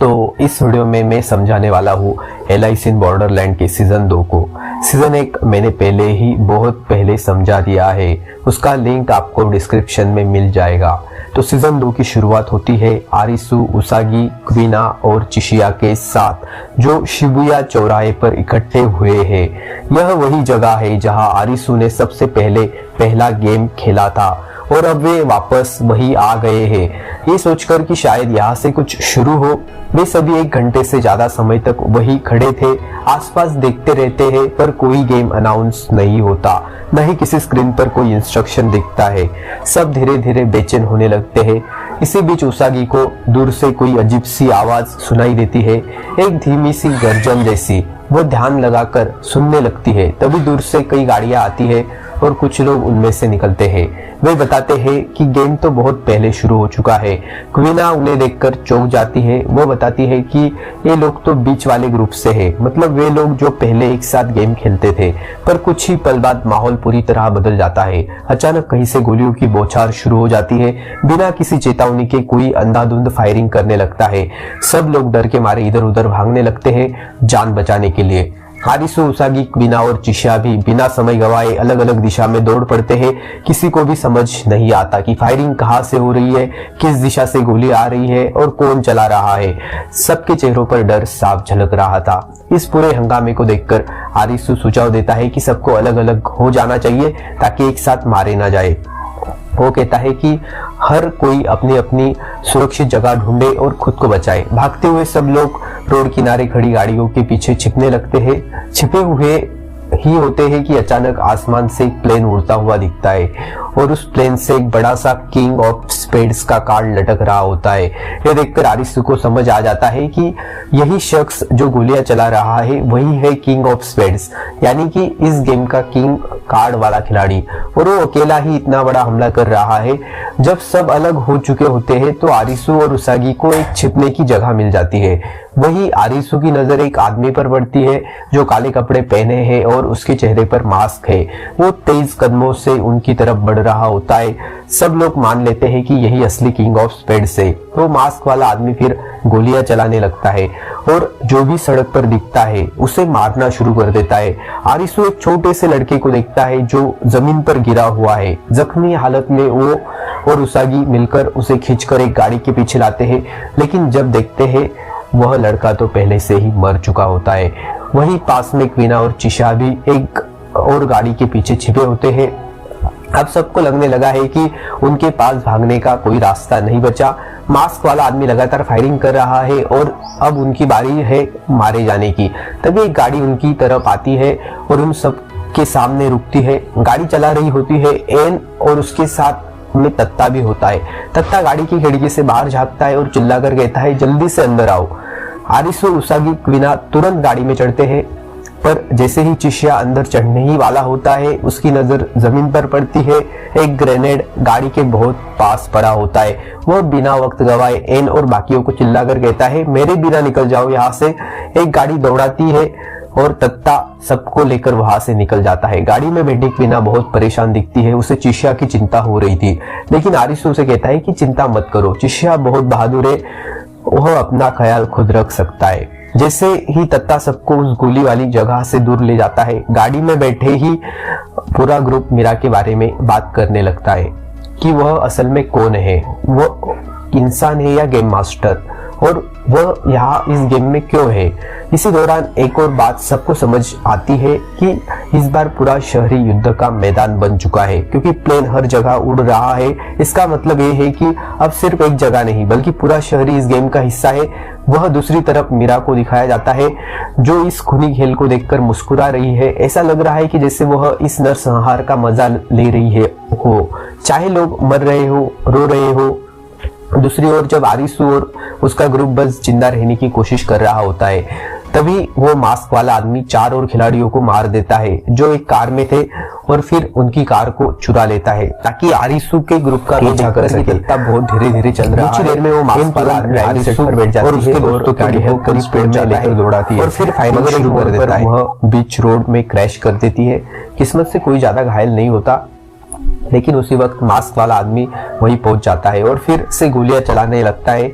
तो इस वीडियो में मैं समझाने वाला हूँ एलाइस इन बॉर्डरलैंड के सीजन 2 को। सीजन 1 मैंने पहले ही बहुत पहले समझा दिया है, उसका लिंक आपको डिस्क्रिप्शन में मिल जाएगा। तो सीजन 2 की शुरुआत होती है आरिसु, उसागी, क्विना और चिशिया के साथ, जो शिबुया चौराहे पर इकट्ठे हुए हैं। यह वही जगह है जहां आरिसु ने सबसे पहले पहला गेम खेला था और अब वे वापस वही आ गए हैं। ये सोचकर कि शायद यहाँ से कुछ शुरू हो, वे सभी 1 घंटे से ज्यादा समय तक वही खड़े थे, आसपास देखते रहते हैं, पर कोई गेम अनाउंस नहीं होता, न ही किसी स्क्रीन पर कोई इंस्ट्रक्शन दिखता है। सब धीरे धीरे बेचैन होने लगते हैं। इसी बीच उसागी को दूर से कोई अजीब सी आवाज सुनाई देती है, एक धीमी सी गर्जन जैसी। वो ध्यान लगाकर सुनने लगती है। तभी दूर से कई गाड़ियां आती है और कुछ लोग उनमें से निकलते हैं। वे बताते हैं कि गेम तो बहुत पहले शुरू हो चुका है। क्वीना उन्हें देखकर चौंक जाती है। वो बताती है कि ये लोग तो बीच वाले ग्रुप से हैं, मतलब वे लोग जो पहले एक साथ गेम खेलते थे। पर कुछ ही पल बाद माहौल पूरी तरह बदल जाता है। अचानक कहीं से गोलियों की बौछार शुरू हो जाती है। बिना किसी चेतावनी के कोई अंधाधुंध फायरिंग करने लगता है। सब लोग डर के मारे इधर उधर भागने लगते हैं जान बचाने के लिए। आरिसु, उसागी, क्विना और चिशिया भी बिना समय गवाए अलग अलग दिशा में दौड़ पड़ते हैं। किसी को भी समझ नहीं आता कि फायरिंग कहां से हो रही है, किस दिशा से गोली आ रही है और कौन चला रहा है। सबके चेहरों पर डर साफ झलक रहा था। इस पूरे हंगामे को देखकर आरिसु सुझाव देता है कि सबको अलग अलग हो जाना चाहिए ताकि एक साथ मारे ना जाए। वो कहता है कि हर कोई अपनी अपनी सुरक्षित जगह ढूंढे और खुद को बचाए। भागते हुए सब लोग रोड किनारे खड़ी गाड़ियों के पीछे छिपने लगते हैं। छिपे हुए ही होते हैं कि अचानक आसमान से एक प्लेन उड़ता हुआ दिखता है और उस प्लेन से एक बड़ा सा किंग ऑफ स्पेड्स का कार्ड लटक रहा होता है। यह देखकर आरिसु को समझ आ जाता है कि यही शख्स जो गोलियां चला रहा है वही है किंग ऑफ स्पेड्स, यानी कि इस गेम का किंग कार्ड वाला खिलाड़ी, और वो अकेला ही इतना बड़ा हमला कर रहा है। जब सब अलग हो चुके होते हैं तो आरिसु और उसागी को एक छिपने की जगह मिल जाती है। वही आरिसु की नजर एक आदमी पर पड़ती है जो काले कपड़े पहने हैं और उसके चेहरे पर मास्क है। वो तेज कदमों से उनकी तरफ बढ़ रहा होता है। सब लोग मान लेते हैं कि यही असली किंग ऑफ स्पेड्स है। वो मास्क वाला आदमी फिर गोलियां चलाने लगता है और जो भी सड़क पर दिखता है उसे मारना शुरू कर देता है। आरिसु एक छोटे से लड़के को देखता है जो जमीन पर गिरा हुआ है। जख्मी हालत में वो और उसागी मिलकर उसे खींचकर एक गाड़ी के पीछे लाते हैं, लेकिन जब देखते हैं वह लड़का तो पहले से ही मर चुका होता है। वहीं पास में क्वीना और चिशिया भी एक और गाड़ी के पीछे छिपे होते हैं। अब सबको लगने लगा है कि उनके पास भागने का कोई रास्ता नहीं बचा। मास्क वाला आदमी लगातार फायरिंग कर रहा है और अब उनकी बारी है मारे जाने की। तभी एक गाड़ी उनकी तरफ आती है और उन सब के सामने रुकती है। गाड़ी चला रही होती है एन, और उसके साथ में तत्ता भी होता है। तत्ता गाड़ी की खिड़की से बाहर झांकता है और चिल्लाकर कहता है, जल्दी से अंदर आओ। आरिसु, उसागी, क्वीना तुरंत गाड़ी में चढ़ते हैं, पर जैसे ही चिशिया अंदर चढ़ने ही वाला होता है उसकी नजर जमीन पर पड़ती है। एक ग्रेनेड गाड़ी के बहुत पास पड़ा होता है। वह बिना वक्त गवाए एन और बाकियों को चिल्लाकर कहता है, मेरे बिना निकल जाओ यहाँ से। एक गाड़ी दौड़ाती है और तत्ता सबको लेकर वहां से निकल जाता है। गाड़ी में बैठी क्वीना बहुत परेशान दिखती है। उसे चिशिया की चिंता हो रही थी, लेकिन आरिसु उसे कहता है कि चिंता मत करो, चिशिया बहुत बहादुर है, वह अपना ख्याल खुद रख सकता है। जैसे ही तत्ता सबको उस गोली वाली जगह से दूर ले जाता है, गाड़ी में बैठे ही पूरा ग्रुप मीरा के बारे में बात करने लगता है कि वह असल में कौन है, वो इंसान है या गेम मास्टर, और वह यहाँ इस गेम में क्यों है। इसी दौरान एक और बात सबको समझ आती है कि इस बार पूरा शहरी युद्ध का मैदान बन चुका है, क्योंकि प्लेन हर जगह उड़ रहा है। इसका मतलब ये है कि अब सिर्फ एक जगह नहीं बल्कि पूरा शहरी इस गेम का हिस्सा है। वह दूसरी तरफ मीरा को दिखाया जाता है जो इस खूनी खेल को देखकर मुस्कुरा रही है। ऐसा लग रहा है कि जैसे वह इस नरसंहार का मजा ले रही है हो, चाहे लोग मर रहे हो, रो रहे हो। दूसरी ओर जब आरिसु और उसका ग्रुप बस जिंदा रहने की कोशिश कर रहा होता है, तभी वो मास्क वाला आदमी 4 और खिलाड़ियों को मार देता है जो एक कार में थे, और फिर उनकी कार को चुरा लेता है ताकि आरिसु के ग्रुप का पीछा कर सके। तब बहुत धीरे धीरे चल रहा है। कुछ देर में वो मास्क वाला आदमी आरिसु पर बैठ जाती है और उसके दोस्तों की हेल्प करीब स्पीड में लेकर दौड़ाती है और फिर फायरिंग शुरू कर देता है। वह बीच रोड में क्रैश कर देती है। किस्मत से कोई ज्यादा घायल नहीं होता, लेकिन उसी वक्त मास्क वाला आदमी वहीं पहुंच जाता है और फिर से गोलियां चलाने लगता है।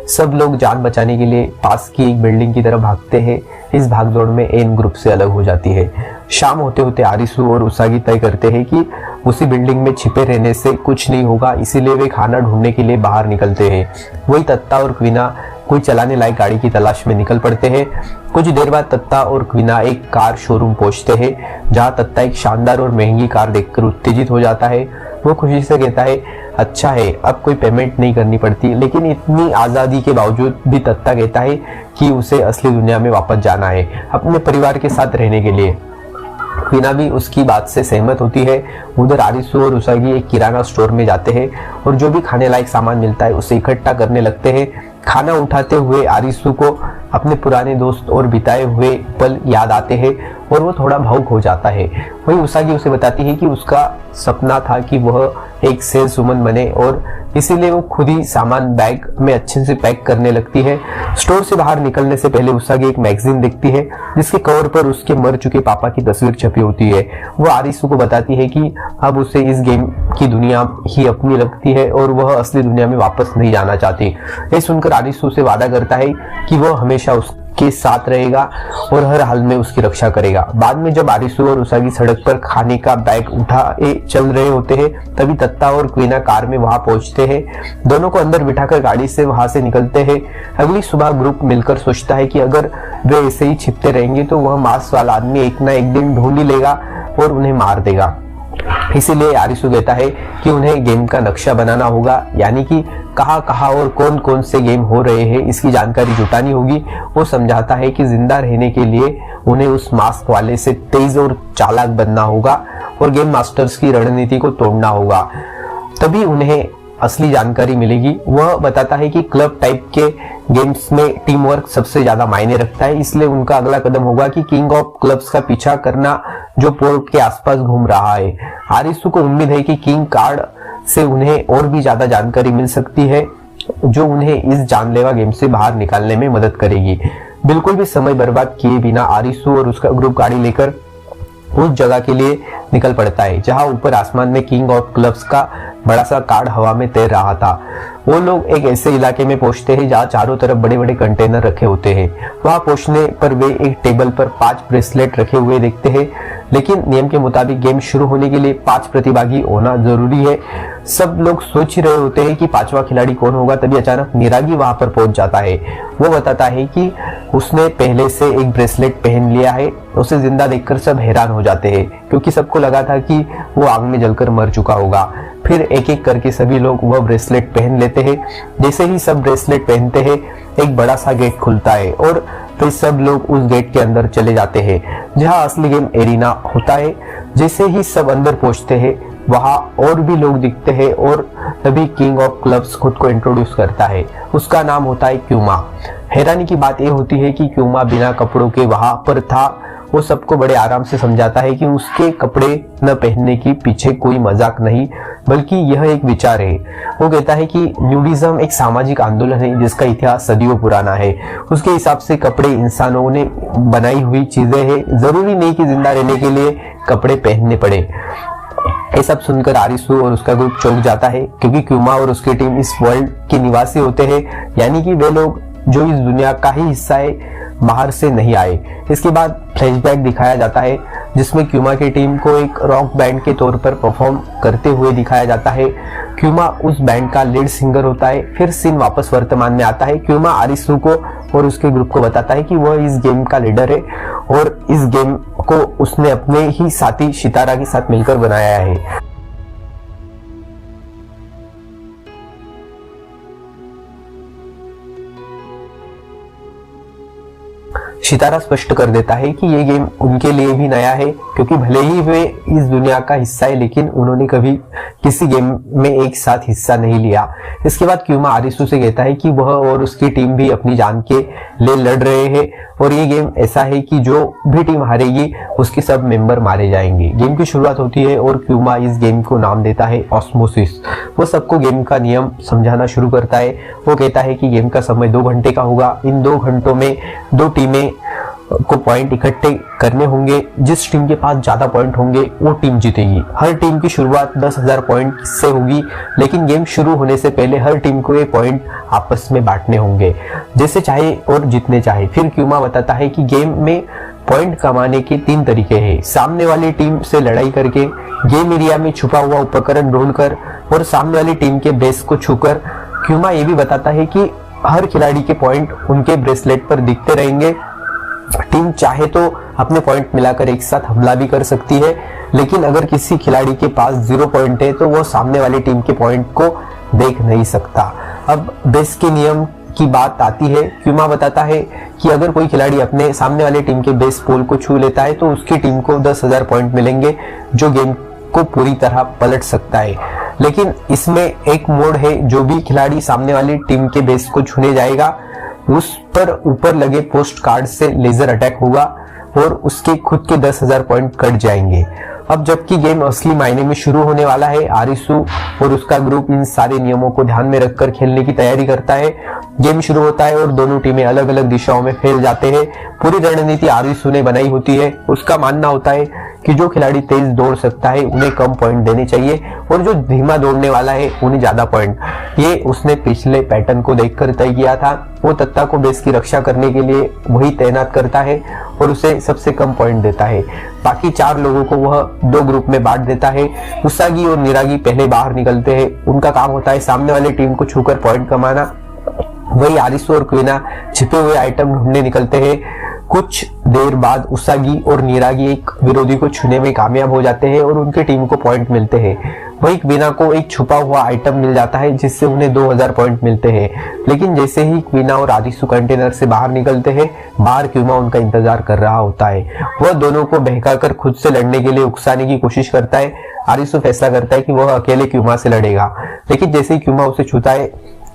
सब लोग जान बचाने के लिए पास की एक बिल्डिंग की तरफ भागते हैं। इस भागदौड़ में एन ग्रुप से अलग हो जाती है। शाम होते होते आरिसु और उसागी तय करते हैं कि उसी बिल्डिंग में छिपे रहने से कुछ नहीं होगा, इसीलिए वे खाना ढूंढने के लिए बाहर निकलते हैं। वही तत्ता और क्वीना कोई चलाने लायक गाड़ी की तलाश में निकल पड़ते हैं। कुछ देर बाद तत्ता और क्वीना एक कार शोरूम पहुंचते हैं, जहां तत्ता एक शानदार और महंगी कार देखकर उत्तेजित हो जाता है। वो खुशी से कहता है, अच्छा है अब कोई पेमेंट नहीं करनी पड़ती। लेकिन इतनी आज़ादी के बावजूद भी तत्ता कहता है कि उसे असली दुनिया में वापस जाना है, अपने परिवार के साथ रहने के लिए। क्वीना भी उसकी बात से सहमत होती है। उधर आरिसु और उसागी एक किराना स्टोर में जाते हैं और जो भी खाने लायक सामान मिलता है उसे इकट्ठा करने लगते हैं। खाना उठाते हुए आरिसु को अपने पुराने दोस्त और बिताए हुए पल याद आते हैं और वो थोड़ा भावुक हो जाता है। वहीं उसागी उसे बताती है कि उसका सपना था कि वह एक सेल्स वुमन बने और इसीलिए वो खुद ही सामान बैग में अच्छे से पैक करने लगती है। स्टोर से बाहर निकलने से पहले उसागी एक मैगजीन देखती है जिसके कवर पर उसके मर चुके पापा की तस्वीर छपी होती है। वो आरिसु को बताती है कि अब उसे इस गेम की दुनिया ही अपनी लगती है और वह असली दुनिया में वापस नहीं जाना चाहती। ये सुनकर आरिसु से वादा करता है कि वह हमेशा उसके साथ रहेगा और हर हाल में उसकी रक्षा करेगा। बाद में जब आरिसु और उसागी सड़क पर खाने का बैग उठाए चल रहे होते हैं, तभी तत्ता और क्वीना कार में वहां पहुंचते हैं। दोनों को अंदर बिठाकर गाड़ी से वहां से निकलते हैं। अगली सुबह ग्रुप मिलकर सोचता है कि अगर वे ऐसे ही छिपते रहेंगे तो वह मास्क वाला आदमी एक ना एक दिन ढूंढ ही लेगा और उन्हें मार देगा। इसीलिए आरिसु कहता है कि उन्हें गेम का नक्शा बनाना होगा, यानी कि कहाँ और कौन कौन से गेम हो रहे हैं इसकी जानकारी जुटानी होगी। वो समझाता है कि जिंदा रहने के लिए उन्हें उस मास्क वाले से तेज और चालाक बनना होगा और गेम मास्टर्स की रणनीति को तोड़ना होगा, तभी उन्हें असली जानकारी मिलेगी। वह बताता है कि क्लब टाइप के गेम्स में टीम वर्क सबसे ज्यादा मायने रखता है, इसलिए उनका अगला कदम होगा कि किंग ऑफ क्लब्स का पीछा करना जो पोर्ट के आसपास घूम रहा है। आरिसु को उम्मीद है कि किंग कार्ड से उन्हें और भी ज्यादा जानकारी मिल सकती है जो उन्हें इस जानलेवा गेम से बाहर निकालने में मदद करेगी। बिल्कुल भी समय बर्बाद किए बिना आरिसु और उसका ग्रुप गाड़ी लेकर उस जगह के लिए निकल पड़ता है जहां ऊपर आसमान में किंग ऑफ क्लब्स का बड़ा सा कार्ड हवा में तैर रहा था। वो लोग एक ऐसे इलाके में पहुंचते हैं जहां चारों तरफ बड़े बड़े कंटेनर रखे होते हैं। वहां पहुंचने पर वे एक टेबल पर 5 ब्रेसलेट रखे हुए देखते हैं, लेकिन नियम के मुताबिक गेम शुरू होने के लिए 5 प्रतिभागी होना जरूरी है। सब लोग सोच ही रहे होते हैं कि 5वां खिलाड़ी कौन होगा, तभी अचानक निरागी वहां पर पहुंच जाता है। वो बताता है कि उसने पहले से एक ब्रेसलेट पहन लिया है। उसे जिंदा देखकर सब हैरान हो जाते हैं क्योंकि सबको लगा था कि वो आग में जलकर मर चुका होगा। फिर एक एक करके सभी लोग वह ब्रेसलेट पहन लेते हैं। जैसे ही सब ब्रेसलेट पहनते हैं, एक बड़ा सा गेट खुलता है और फिर सब लोग उस गेट के अंदर चले जाते हैं जहां असली गेम एरिना होता है। जैसे ही सब अंदर पहुंचते हैं, वहां और भी लोग दिखते हैं और तभी किंग ऑफ क्लब्स खुद को इंट्रोड्यूस करता है। उसका नाम होता है क्यूमा। हैरानी की बात यह होती है कि क्यूमा बिना कपड़ों के वहां पर था। वो सबको बड़े आराम से समझाता है कि उसके कपड़े न पहनने के पीछे कोई मजाक नहीं, बल्कि यह एक विचार है। वो कहता है कि न्यूडिज्म एक सामाजिक आंदोलन है जिसका इतिहास सदियों पुराना है। उसके हिसाब से कपड़े इंसानों ने बनाई हुई चीजें हैं, जरूरी नहीं कि जिंदा रहने के लिए कपड़े पहनने पड़े। ये सब सुनकर आरिसु और उसका ग्रुप चौंक जाता है क्योंकि क्यूमा और उसकी टीम इस वर्ल्ड के निवासी होते हैं, यानी कि वे लोग जो इस दुनिया का ही हिस्सा है, बाहर से नहीं आए। इसके बाद फ्लैशबैक दिखाया जाता है जिसमें क्यूमा की टीम को एक रॉक बैंड के तौर पर परफॉर्म करते हुए दिखाया जाता है। क्यूमा उस बैंड का लीड सिंगर होता है। फिर सीन वापस वर्तमान में आता है। क्यूमा आरिसु को और उसके ग्रुप को बताता है कि वह इस गेम का लीडर है और इस गेम को उसने अपने ही साथी शितारा के साथ मिलकर बनाया है। शितारा स्पष्ट कर देता है कि ये गेम उनके लिए भी नया है क्योंकि भले ही वे इस दुनिया का हिस्सा है, लेकिन उन्होंने कभी किसी गेम में एक साथ हिस्सा नहीं लिया। इसके बाद क्यूमा आरिसु से कहता है कि वह और उसकी टीम भी अपनी जान के लिए लड़ रहे हैं और ये गेम ऐसा है कि जो भी टीम हारेगी उसके सब मेंबर मारे जाएंगे। गेम की शुरुआत होती है और क्यूमा इस गेम को नाम देता है ऑस्मोसिस। वो सबको गेम का नियम समझाना शुरू करता है। वो कहता है कि गेम का समय 2 घंटे का होगा। इन 2 घंटों में 2 टीमें को पॉइंट इकट्ठे करने होंगे। जिस टीम के पास ज्यादा पॉइंट होंगे वो टीम जीतेगी। हर टीम की शुरुआत 10,000 पॉइंट से होगी, लेकिन गेम शुरू होने से पहले हर टीम को ये पॉइंट आपस में बांटने होंगे, जैसे चाहे और जितने चाहे। फिर क्यूमा बताता है कि गेम में पॉइंट कमाने के 3 तरीके हैं। सामने वाली टीम से लड़ाई करके, गेम एरिया में छुपा हुआ उपकरण ढूंढकर और सामने वाली टीम के बेस को छूकर। क्यूमा ये भी बताता है कि हर खिलाड़ी के पॉइंट उनके ब्रेसलेट पर दिखते रहेंगे। टीम चाहे तो अपने पॉइंट मिलाकर एक साथ हमला भी कर सकती है, लेकिन अगर किसी खिलाड़ी के पास 0 पॉइंट है तो वो सामने वाली टीम के पॉइंट को देख नहीं सकता। अब बेस के नियम की बात आती है। क्यूमा बताता है कि अगर कोई खिलाड़ी अपने सामने वाली टीम के बेस पोल को छू लेता है तो उसकी टीम को 10,000 पॉइंट मिलेंगे, जो गेम को पूरी तरह पलट सकता है। लेकिन इसमें एक मोड है, जो भी खिलाड़ी सामने वाली टीम के बेस को छूने जाएगा उस पर ऊपर लगे पोस्ट कार्ड से लेजर अटैक होगा और उसके खुद के 10,000 पॉइंट कट जाएंगे। अब जबकि गेम असली मायने में शुरू होने वाला है, आरिसु और उसका ग्रुप इन सारे नियमों को ध्यान में रखकर खेलने की तैयारी करता है। गेम शुरू होता है और दोनों टीमें अलग अलग दिशाओं में फैल जाते हैं। पूरी रणनीति आरिसु ने बनाई होती है। उसका मानना होता है कि जो खिलाड़ी तेज दौड़ सकता है उन्हें कम पॉइंट देने चाहिए और जो धीमा दौड़ने वाला है उन्हें ज्यादा पॉइंट। ये उसने पिछले पैटर्न को देखकर तय किया था। वो तत्ता को बेस की रक्षा करने के लिए वही तैनात करता है और उसे सबसे कम पॉइंट देता है। बाकी 4 लोगों को वह 2 ग्रुप में बांट देता है। उसागी और निरागी पहले बाहर निकलते हैं। उनका काम होता है सामने वाली टीम को छूकर पॉइंट कमाना। वही आरिसु और क्वीना छिपे हुए आइटम ढूंढने निकलते हैं। कुछ देर बाद उसागी और निरागी एक विरोधी को छूने में कामयाब हो जाते हैं और उनकी टीम को पॉइंट मिलते हैं। वही क्वीना को एक छुपा हुआ आइटम मिल जाता है जिससे उन्हें 2000 पॉइंट मिलते हैं। लेकिन जैसे ही क्वीना और आरिसु कंटेनर से बाहर निकलते हैं, बाहर क्यूमा उनका इंतजार कर रहा होता है। वह दोनों को बहकाकर खुद से लड़ने के लिए उकसाने की कोशिश करता है। आरिसु फैसला करता है कि वह अकेले क्यूमा से लड़ेगा, लेकिन जैसे ही क्यूमा उसे छूता है,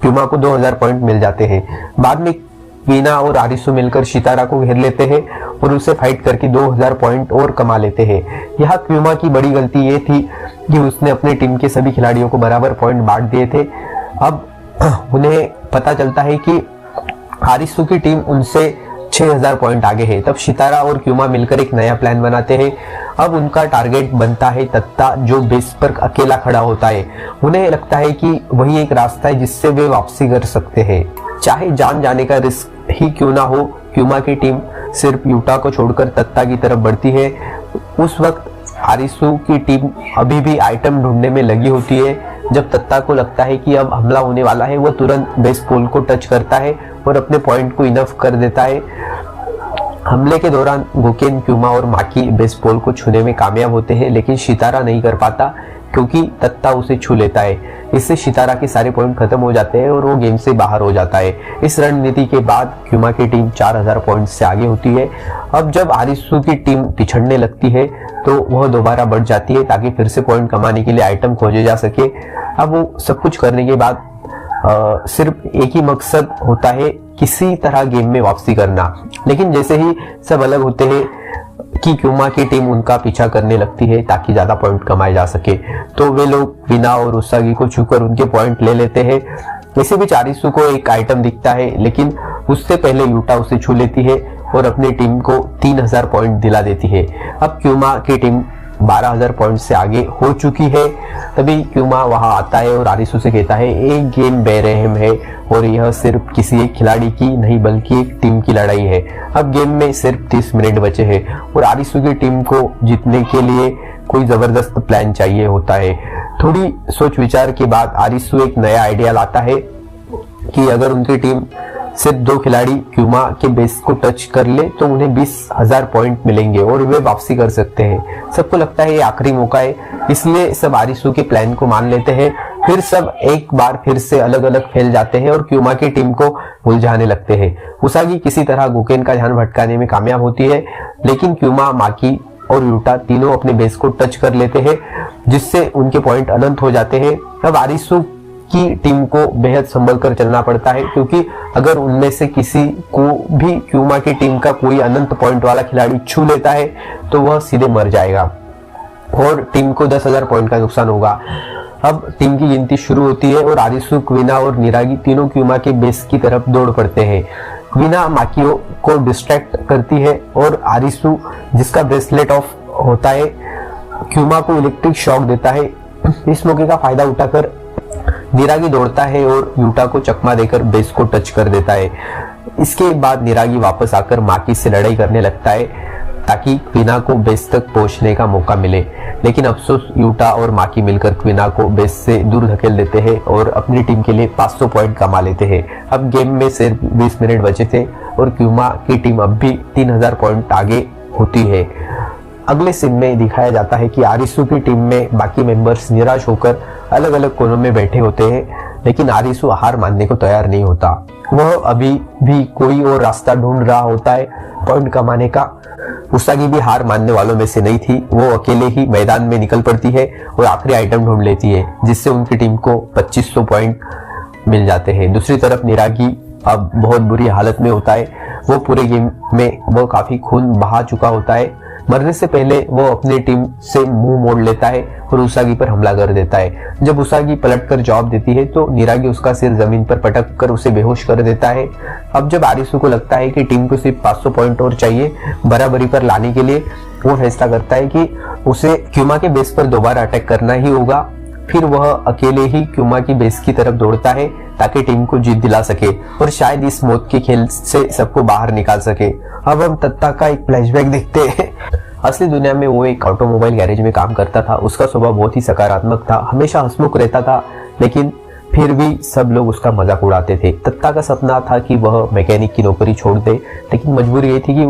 क्यूमा को 2000 पॉइंट मिल जाते हैं। बाद में क्वीना और आरिसु मिलकर शितारा को घेर लेते हैं और उसे फाइट करके 2000 पॉइंट और कमा लेते हैं। यहाँ क्यूमा की बड़ी गलती ये थी कि उसने अपनी टीम के सभी खिलाड़ियों को बराबर पॉइंट बांट दिए थे। अब उन्हें पता चलता है कि आरिसु की टीम उनसे 6000 पॉइंट आगे है। तब शितारा और क्यूमा मिलकर एक नया प्लान बनाते हैं। अब उनका टारगेट बनता है तत्ता, जो बेस पर अकेला खड़ा होता है। उन्हें लगता है कि वही एक रास्ता है जिससे वे वापसी कर सकते हैं, चाहे जान जाने का रिस्क ही क्यों ना हो। क्यूमा की टीम सिर्फ यूटा को छोड़कर तत्ता की तरफ बढ़ती है। उस वक्त आरिसु की टीम अभी भी आइटम ढूंढने में लगी होती है। जब तत्ता को लगता है कि अब हमला होने वाला है, वह तुरंत बेस पोल को टच करता है और अपने पॉइंट को इनफ कर देता है। हमले के दौरान गोकेन, क्यूमा और माकी बेस पोल को छूने में कामयाब होते हैं, लेकिन शितारा नहीं कर पाता क्योंकि तत्ता उसे छू लेता है। इससे शितारा के सारे पॉइंट खत्म हो जाते हैं और वो गेम से बाहर हो जाता है। इस रणनीति के बाद क्यूमा की टीम 4000 पॉइंट से आगे होती है। अब जब आरिसु की टीम पिछड़ने लगती है तो वह दोबारा बढ़ जाती है ताकि फिर से पॉइंट कमाने के लिए आइटम खोजे जा सके। अब वो सब कुछ करने के बाद सिर्फ एक ही मकसद होता है, किसी तरह गेम में वापसी करना। लेकिन जैसे ही सब अलग होते हैं कि क्यूमा की टीम उनका पीछा करने लगती है ताकि ज्यादा पॉइंट कमाए जा सके, तो वे लोग क्वीना और उसागी को छूकर उनके पॉइंट ले लेते हैं। वैसे भी आरिसु को एक आइटम दिखता है, लेकिन उससे पहले यूटा उसे छू लेती है और अपनी टीम को 3000 पॉइंट दिला देती है। अब क्यूमा की टीम 12000 पॉइंट से आगे हो चुकी है। तभी क्यूमा वहां आता है और आरिसु से कहता है, एक गेम बेरहम है और यह सिर्फ किसी एक खिलाड़ी की नहीं बल्कि एक टीम की लड़ाई है। अब गेम में सिर्फ 30 मिनट बचे हैं और आरिसु की टीम को जीतने के लिए कोई जबरदस्त प्लान चाहिए होता है। थोड़ी सोच विचार के बाद आरिसु एक नया आइडिया लाता है कि अगर उनकी टीम सिर्फ 2 खिलाड़ी क्यूमा के बेस को टच कर ले तो उन्हें 20,000 पॉइंट मिलेंगे और वे वापसी कर सकते हैं। सबको लगता है ये आखिरी मौका है, इसलिए सब आरिसु के प्लान को मान लेते हैं। फिर सब एक बार फिर से अलग अलग फैल जाते हैं और क्यूमा की टीम को उलझाने लगते हैं। उसागी किसी तरह गोकेन का ध्यान भटकाने में कामयाब होती है, लेकिन क्यूमा, माकी और यूटा तीनों अपने बेस को टच कर लेते हैं, जिससे उनके पॉइंट अनंत हो जाते हैं। अब आरिसु की टीम को बेहद संभल कर चलना पड़ता है, क्योंकि अगर उनमें से किसी को भी क्यूमा की टीम का कोई अनंत पॉइंट वाला खिलाड़ी छू लेता है तो वह सीधे मर जाएगा और टीम को 10,000 पॉइंट का नुकसान होगा। अब टीम की गिनती शुरू होती है और आरिसु, क्वीना और निरागी तीनों क्यूमा के बेस की तरफ दौड़ पड़ते हैं। क्वीना माकियो को डिस्ट्रैक्ट करती है और आरिसु जिसका ब्रेसलेट ऑफ होता है क्यूमा को इलेक्ट्रिक शॉक देता है। इस मौके का फायदा उठाकर निरागी दौड़ता है और यूटा को चकमा देकर बेस को टच कर देता है। इसके बाद निरागी वापस आकर माकी से लड़ाई करने लगता है ताकि क्वीना को बेस तक पहुंचने का मौका मिले, लेकिन अफसोस यूटा और माकी मिलकर क्वीना को बेस से दूर धकेल देते हैं और अपनी टीम के लिए 500 पॉइंट कमा लेते हैं। अब गेम में सिर्फ 20 मिनट बचे थे और क्यूमा की टीम अब भी 3000 पॉइंट आगे होती है। अगले सीन में दिखाया जाता है कि आरिसु की टीम में बाकी मेंबर्स निराश होकर अलग अलग कोनों में बैठे होते हैं, लेकिन आरिसु हार मानने को तैयार नहीं होता। वह अभी भी कोई और रास्ता ढूंढ रहा होता है पॉइंट कमाने का। उसागी भी हार मानने वालों में से नहीं थी। वो अकेले ही मैदान में निकल पड़ती है और आखिरी आइटम ढूंढ लेती है, जिससे उनकी टीम को 2500 पॉइंट मिल जाते हैं। दूसरी तरफ निरागी अब बहुत बुरी हालत में होता है। वो पूरे गेम में वो काफी खून बहा चुका होता है। मरने से पहले वो अपनी टीम से मुंह मोड़ लेता है और उसागी पर हमला कर देता है। जब उसागी पलटकर जवाब देती है तो निरागी उसका सिर जमीन पर पटक कर उसे बेहोश कर देता है। अब जब आरिसु को लगता है कि टीम को सिर्फ 500 पॉइंट और चाहिए बराबरी पर लाने के लिए, वो फैसला करता है कि उसे क्यूमा के बेस पर दोबारा अटैक करना ही होगा। फिर वह अकेले ही क्यूमा की बेस की तरफ दौड़ता है ताकि टीम को जीत दिला सके और शायद इस मौत के खेल से सबको बाहर निकाल सके। अब हम तत्ता का एक फ्लैशबैक देखते हैं। असली दुनिया में वो एक ऑटोमोबाइल गैरेज में काम करता था। उसका स्वभाव बहुत ही सकारात्मक था, हमेशा हंसमुख रहता था, लेकिन फिर भी सब लोग उसका मजाक उड़ाते थे। तत्ता का सपना था कि वह मैकेनिक की नौकरी छोड़ दे, लेकिन मजबूरी ये थी कि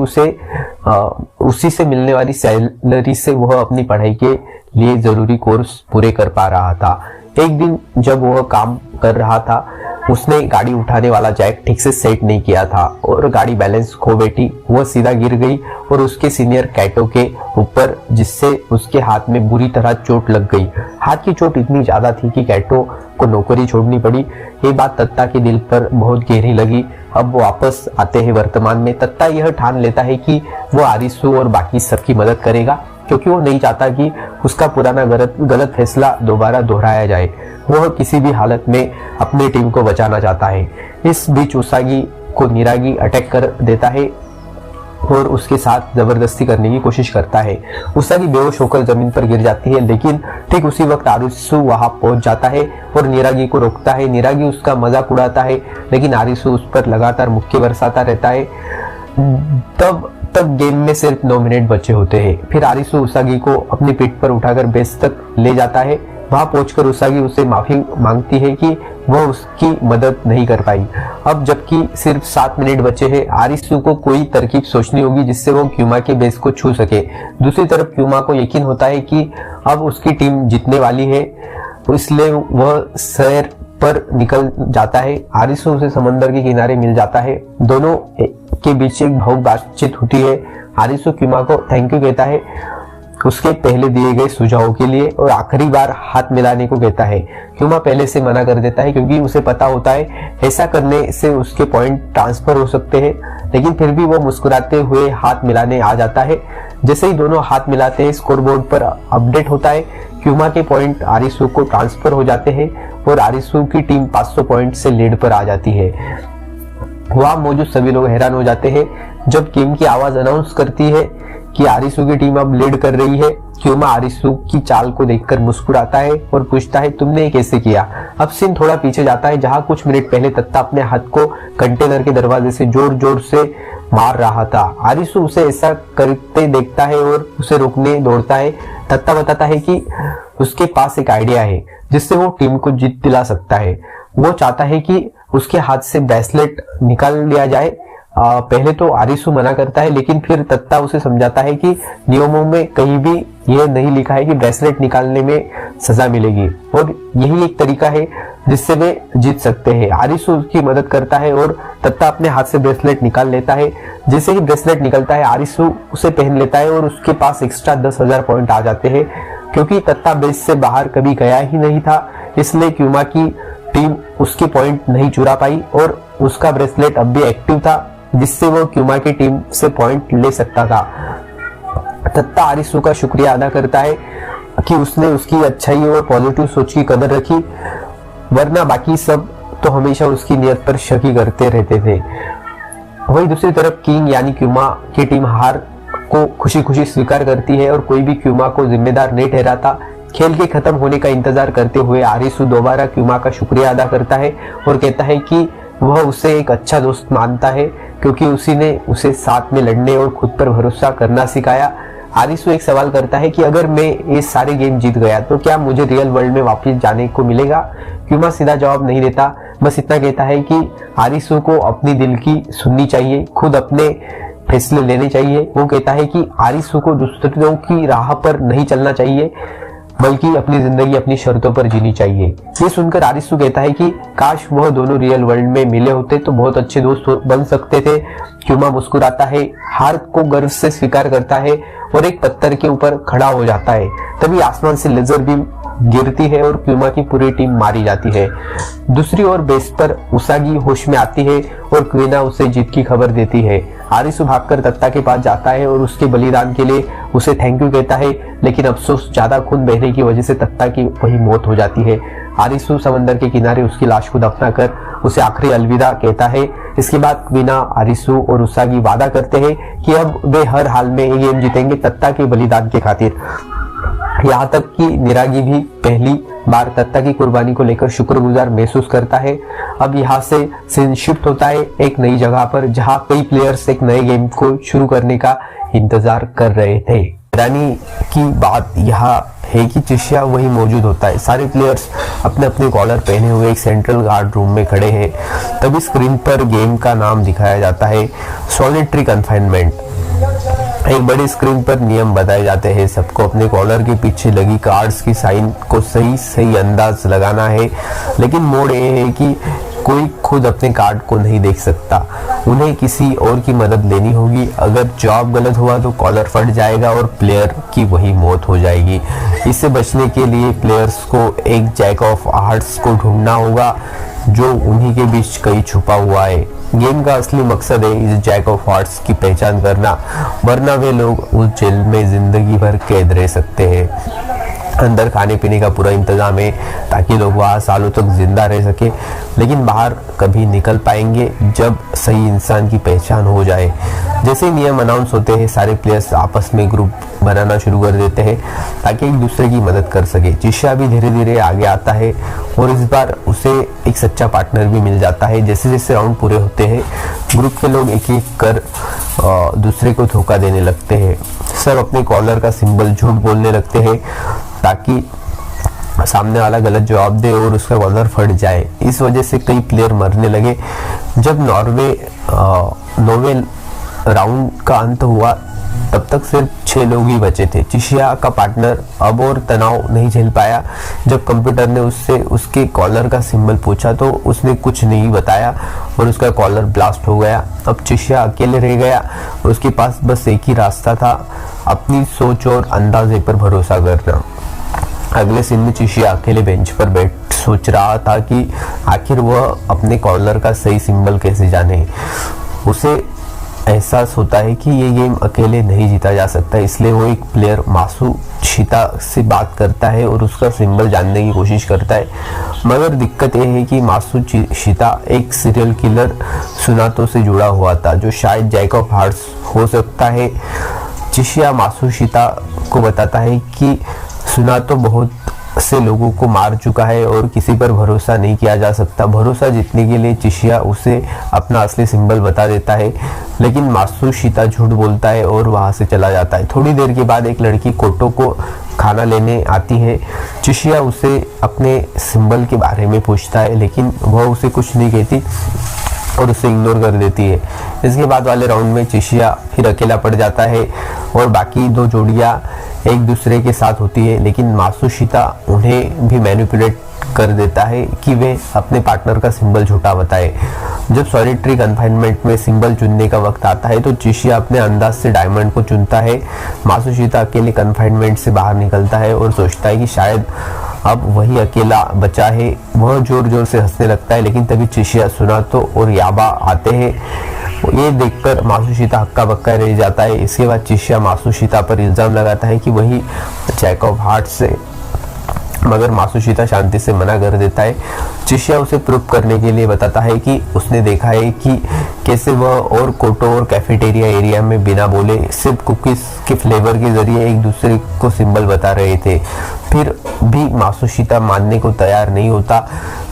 उसी से मिलने वाली सैलरी से वह अपनी पढ़ाई के लिए जरूरी कोर्स पूरे कर पा रहा था। एक दिन जब वह काम कर रहा था, उसने गाड़ी उठाने वाला जैक ठीक से सेट नहीं किया था और गाड़ी बैलेंस खो बैठी। वह सीधा गिर गई और उसके सीनियर कैटो के ऊपर, जिससे उसके हाथ में बुरी तरह चोट लग गई। हाथ की चोट इतनी ज्यादा थी कि कैटो को नौकरी छोड़नी पड़ी। ये बात तत्ता के दिल पर बहुत गहरी लगी। अब वो वापस आते हैं वर्तमान में। तत्ता यह ठान लेता है कि वो आरिसु और बाकी सबकी मदद करेगा, क्योंकि वो नहीं चाहता कि उसका पुराना गलत फैसला दोबारा दोहराया जाए। वह किसी भी हालत में अपनी टीम को बचाना चाहता है। इस बीच उसागी को निरागी अटैक कर देता है और उसके साथ जबरदस्ती करने की कोशिश करता है। उसागी बेहोश होकर जमीन पर गिर जाती है, लेकिन ठीक उसी वक्त आरिसु वहां पहुंच जाता है और निरागी को रोकता है। निरागी उसका मजाक उड़ाता है, लेकिन आरिसु उस पर लगातार मुक्के बरसाता रहता है। तब तक गेम में सिर्फ 9 मिनट बचे होते हैं। फिर आरिसु उसागी को अपनी पीठ पर उठाकर बेस तक ले जाता है। वहां पहुंचकर उसागी उसे माफी मांगती है कि वह उसकी मदद नहीं कर पाई। अब जबकि सिर्फ 7 मिनट बचे हैं, आरिसु को कोई तरकीब सोचनी होगी जिससे वो क्यूमा के बेस को छू सके। दूसरी तरफ क्यूमा को यकीन होता है कि अब उसकी टीम जीतने वाली है, इसलिए वह सैर पर निकल जाता है। आरिसु उसे समंदर के किनारे मिल जाता है। दोनों के बीच एक भावुक बातचीत होती है। आरिसु क्यूमा को थैंक यू कहता है उसके पहले दिए गए सुझावों के लिए और आखिरी बार हाथ मिलाने को कहता है। क्यूमा पहले से मना कर देता है, क्योंकि उसे पता होता है ऐसा करने से उसके पॉइंट ट्रांसफर हो सकते हैं, लेकिन फिर भी वो मुस्कुराते हुए हाथ मिलाने आ जाता है। जैसे ही दोनों हाथ मिलाते हैं, स्कोरबोर्ड पर अपडेट होता है। क्यूमा के पॉइंट आरिसु को ट्रांसफर हो जाते हैं और आरिसु की टीम 500 पॉइंट से लीड पर आ जाती है। वहां मौजूद सभी लोग हैरान हो जाते हैं जब गेम की आवाज अनाउंस करती है कि आरिसु की टीम अब लीड कर रही है। क्यूमा आरिसु की चाल को देखकर मुस्कुराता है और पूछता है तुमने ये कैसे किया। अब सीन थोड़ा पीछे जाता है, जहां कुछ मिनट पहले तत्ता अपने हाथ को कंटेनर के दरवाजे से जोर जोर से मार रहा था। आरिसु उसे ऐसा करते देखता है और उसे रोकने दौड़ता है। तत्ता बताता है कि उसके पास एक आइडिया है जिससे वो टीम को जीत दिला सकता है। वो चाहता है कि उसके हाथ से ब्रेसलेट निकाल लिया जाए। पहले तो आरिसु मना करता है, लेकिन फिर तत्ता उसे समझाता है कि नियमों में कहीं भी यह नहीं लिखा है कि ब्रेसलेट निकालने में सजा मिलेगी और यही एक तरीका है जिससे वे जीत सकते हैं। आरिसु उसकी मदद करता है और तत्ता अपने हाथ से ब्रेसलेट निकाल लेता है। जैसे ही ब्रेसलेट निकलता है, आरिसु उसे पहन लेता है और उसके पास एक्स्ट्रा 10,000 पॉइंट आ जाते हैं। क्योंकि तत्ता बेस से बाहर कभी गया ही नहीं था, इसलिए क्यूमा की टीम उसके पॉइंट नहीं चुरा पाई और उसका ब्रेसलेट अब भी एक्टिव था, जिससे वो क्यूमा की टीम से पॉइंट ले सकता था। तत्ता आरिसु का शुक्रिया अदा करता है कि उसने उसकी अच्छाई और पॉजिटिव सोच की कदर रखी, वरना बाकी सब तो हमेशा उसकी नियत पर शक ही करते रहते थे। वही दूसरी तरफ किंग यानी क्यूमा की टीम हार को खुशी खुशी स्वीकार करती है और कोई भी क्यूमा को जिम्मेदार नहीं ठहराता। खेल के खत्म होने का इंतजार करते हुए आरिसु दोबारा क्यूमा का शुक्रिया अदा करता है और कहता है कि वह उसे एक अच्छा दोस्त मानता है क्योंकि उसी ने उसे साथ में लड़ने और खुद पर भरोसा करना सिखाया। आरिसु एक सवाल करता है कि अगर मैं ये सारे गेम जीत गया तो क्या मुझे रियल वर्ल्ड में वापस जाने को मिलेगा। क्यूमा सीधा जवाब नहीं देता, बस इतना कहता है कि आरिसु को अपनी दिल की सुननी चाहिए, खुद अपने फैसले लेने चाहिए। वो कहता है कि आरिसु को दूसरों की राह पर नहीं चलना चाहिए बल्कि अपनी जिंदगी अपनी शर्तों पर जीनी चाहिए। ये सुनकर आरिसु कहता है कि काश वह दोनों रियल वर्ल्ड में मिले होते तो बहुत अच्छे दोस्त बन सकते थे। क्यूमा मुस्कुराता है, हार को गर्व से स्वीकार करता है और एक पत्थर के ऊपर खड़ा हो जाता है। तभी आसमान से लेजर बीम गिरती है और क्यूमा की पूरी टीम मारी जाती है। दूसरी ओर बेस पर उसागी होश में आती है और क्वीना उसे जीत की खबर देती है। आरिसु भागकर तत्ता के पास जाता है और उसके बलिदान के लिए उसे थैंक यू कहता है, लेकिन अफसोस ज्यादा खून बहने की वजह से तत्ता की वही मौत हो जाती है। आरिसु समंदर के किनारे उसकी लाश को दफनाकर उसे आखिरी अलविदा कहता है। इसके बाद क्वीना, आरिसु और उसागी वादा करते हैं कि अब वे हर हाल में ये गेम जीतेंगे तत्ता के बलिदान के खातिर। यहाँ तक कि निरागी भी पहली बार तत्ता की कुर्बानी को लेकर शुक्रगुजार महसूस करता है। अब यहाँ से सीन शिफ्ट होता है एक नई जगह पर जहाँ कई प्लेयर्स एक नए गेम को शुरू करने का इंतजार कर रहे थे। हैरानी की बात यहाँ है कि चिशिया वही मौजूद होता है। सारे प्लेयर्स अपने अपने कॉलर पहने हुए एक सेंट्रल गार्ड रूम में खड़े हैं। तभी स्क्रीन पर गेम का नाम दिखाया जाता है, सॉलिटरी कन्फाइनमेंट। एक बड़ी स्क्रीन पर नियम बताए जाते हैं। सबको अपने कॉलर के पीछे लगी कार्ड्स की साइन को सही अंदाज लगाना है, लेकिन मोड़ ये है कि कोई खुद अपने कार्ड को नहीं देख सकता। उन्हें किसी और की मदद लेनी होगी। अगर जवाब गलत हुआ तो कॉलर फट जाएगा और प्लेयर की वही मौत हो जाएगी। इससे बचने के लिए प्लेयर्स को एक जैक ऑफ हार्ट्स को ढूंढना होगा जो उन्हीं के बीच कहीं छुपा हुआ है। गेम का असली मकसद है इस जैक ऑफ हार्ट्स की पहचान करना, वरना वे लोग उस जेल में जिंदगी भर कैद रह सकते हैं। अंदर खाने पीने का पूरा इंतजाम है ताकि लोग वहाँ सालों तक जिंदा रह सके, लेकिन बाहर कभी निकल पाएंगे जब सही इंसान की पहचान हो जाए। जैसे ही नियम अनाउंस होते हैं सारे प्लेयर्स आपस में ग्रुप बनाना शुरू कर देते हैं ताकि एक दूसरे की मदद कर सके। चिशिया भी धीरे धीरे आगे आता है और इस बार उसे एक सच्चा पार्टनर भी मिल जाता है। जैसे जैसे राउंड पूरे होते हैं ग्रुप के लोग एक एक कर दूसरे को धोखा देने लगते हैं। सब अपने कॉलर का सिंबल झूठ बोलने लगते हैं ताकि सामने वाला गलत जवाब दे और उसका कॉलर फट जाए। इस वजह से कई प्लेयर मरने लगे। जब नौवे राउंड का अंत हुआ तब तक सिर्फ 6 लोग ही बचे थे। चिशिया का पार्टनर अब और तनाव नहीं झेल पाया। जब कंप्यूटर ने उससे उसके कॉलर का सिंबल पूछा तो उसने कुछ नहीं बताया और उसका कॉलर ब्लास्ट हो गया। अब चिशिया अकेले रह गया। उसके पास बस एक ही रास्ता था, अपनी सोच और अंदाजे पर भरोसा करना। अगले सीन में चिशिया अकेले बेंच पर बैठ सोच रहा था कि आखिर वह अपने कॉलर का सही सिंबल कैसे जाने। उसे एहसास होता है कि ये गेम अकेले नहीं जीता जा सकता, इसलिए वो एक प्लेयर मासूशिता से बात करता है और उसका सिंबल जानने की कोशिश करता है। मगर दिक्कत ये है कि मासूशिता एक सीरियल किलर सुनातो से जुड़ा हुआ था जो शायद जैक ऑफ हार्ट्स हो सकता है। चिशिया मासूशिता को बताता है कि सुनातो बहुत से लोगों को मार चुका है और किसी पर भरोसा नहीं किया जा सकता। भरोसा जीतने के लिए चिशिया उसे अपना असली सिंबल बता देता है, लेकिन मासूशिता झूठ बोलता है और वहां से चला जाता है। थोड़ी देर के बाद एक लड़की कोटो को खाना लेने आती है। चिशिया उसे अपने सिंबल के बारे में पूछता है, लेकिन वह उसे कुछ नहीं कहती और उसे इग्नोर कर देती है। इसके बाद वाले राउंड में चिशिया फिर अकेला पड़ जाता है और बाकी 2 जोड़ियां एक दूसरे के साथ होती है, लेकिन मासूशिता उन्हें भी मैनिपुलेट कर देता है कि वे अपने पार्टनर का सिंबल झूठा बताए। जब सॉलिटरी कन्फाइनमेंट में सिंबल चुनने का वक्त आता है तो चिशिया अपने अंदाज से डायमंड को चुनता है। मासूशिता अकेले कन्फाइनमेंट से बाहर निकलता है और सोचता है कि शायद अब वही अकेला बचा है। वह जोर जोर से हंसने लगता है, लेकिन तभी चिशिया, सुनातो और याबा आते हैं। ये देखकर मासूशिता हक्का बक्का रह जाता है। इसके बाद चिशिया मासूशिता पर इल्जाम लगाता है कि वही जैक ऑफ हार्ट्स है, मगर मासूशिता शांति से मना कर देता है। चिशिया उसे प्रूव करने के लिए बताता है कि उसने देखा है कि कैसे वह और कोटो और कैफेटेरिया एरिया में बिना बोले सिर्फ कुकीज के फ्लेवर के जरिए एक दूसरे को सिंबल बता रहे थे। फिर भी मासुशिता मानने को तैयार नहीं होता,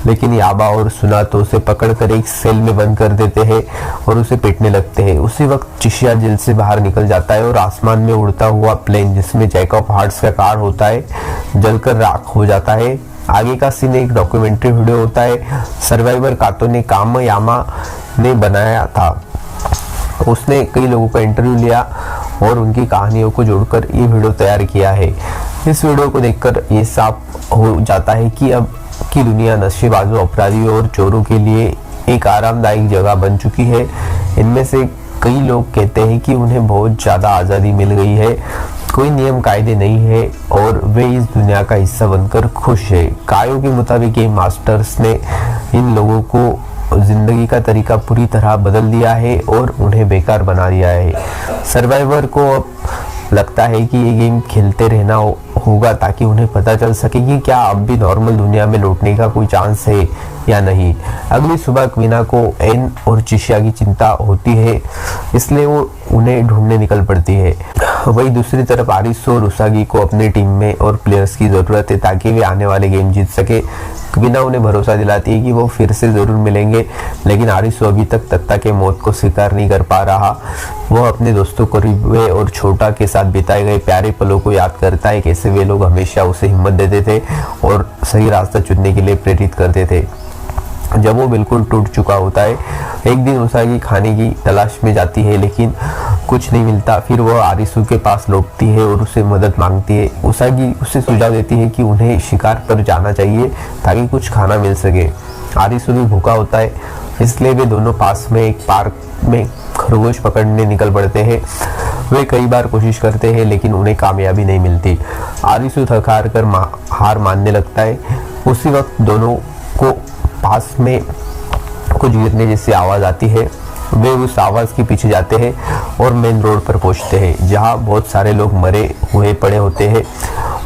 लेकिन याबा और सुनातो उसे पकड़कर एक सेल में बंद कर देते हैं और उसे पीटने लगते हैं। उसी वक्त चिशिया जेल से बाहर निकल जाता है और आसमान में उड़ता हुआ प्लेन जिसमें जैक ऑफ हार्ट्स का कार्ड होता है जलकर राख हो जाता है। आगे का सीन एक डॉक्यूमेंट्री वीडियो होता है। सर्वाइवर कातो ने काम यामा ने बनाया था। उसने कई लोगों का इंटरव्यू लिया और उनकी कहानियों को जोड़कर ये वीडियो तैयार किया है। इस वीडियो को देखकर ये साफ हो जाता है कि अब की दुनिया नशेबाजों, अपराधियों और चोरों के लिए एक आरामदायक जगह बन चुकी है। इनमें से कई लोग कहते हैं कि उन्हें बहुत ज़्यादा आज़ादी मिल गई है, कोई नियम कायदे नहीं है और वे इस दुनिया का हिस्सा बनकर खुश है। कायो के मुताबिक ये मास्टर्स ने इन लोगों को जिंदगी का तरीका पूरी तरह बदल दिया है और उन्हें बेकार बना दिया है। सर्वाइवर को अब लगता है कि ये गेम खेलते रहना होगा ताकि उन्हें पता चल सके कि क्या अब भी नॉर्मल दुनिया में लौटने का कोई चांस है या नहीं। अगली सुबह क्वीना को एन और चिशिया की चिंता होती है, इसलिए वो उन्हें ढूंढने निकल पड़ती है। वही दूसरी तरफ आरिसु और उसागी को अपने टीम में और प्लेयर्स की ज़रूरत है ताकि वे आने वाले गेम जीत सके। क्वीना उन्हें भरोसा दिलाती है कि वो फिर से ज़रूर मिलेंगे, लेकिन आरिसु अभी तक तत्ता के मौत को स्वीकार नहीं कर पा रहा। वह अपने दोस्तों कोरिबे और छोटा के साथ बिताए गए प्यारे पलों को याद करता है, कैसे वे लोग हमेशा उसे हिम्मत देते थे और सही रास्ता चुनने के लिए प्रेरित करते थे। जब वो बिल्कुल टूट चुका होता है, एक दिन उसागी खाने की तलाश में जाती है लेकिन कुछ नहीं मिलता। फिर वह आरिसु के पास लौटती है और उससे मदद मांगती है। उसागी उसे सुझाव देती है कि उन्हें शिकार पर जाना चाहिए ताकि कुछ खाना मिल सके। आरिसु भी भूखा होता है, इसलिए वे दोनों पास में एक पार्क में खरगोश पकड़ने निकल पड़ते हैं। वे कई बार कोशिश करते हैं लेकिन उन्हें कामयाबी नहीं मिलती। आरिसु थक हार कर हार मानने लगता है। उसी वक्त दोनों को पास में कुछ गिरने जैसी आवाज़ आती है। वे उस आवाज़ के पीछे जाते हैं और मेन रोड पर पहुंचते हैं जहां बहुत सारे लोग मरे हुए पड़े होते हैं।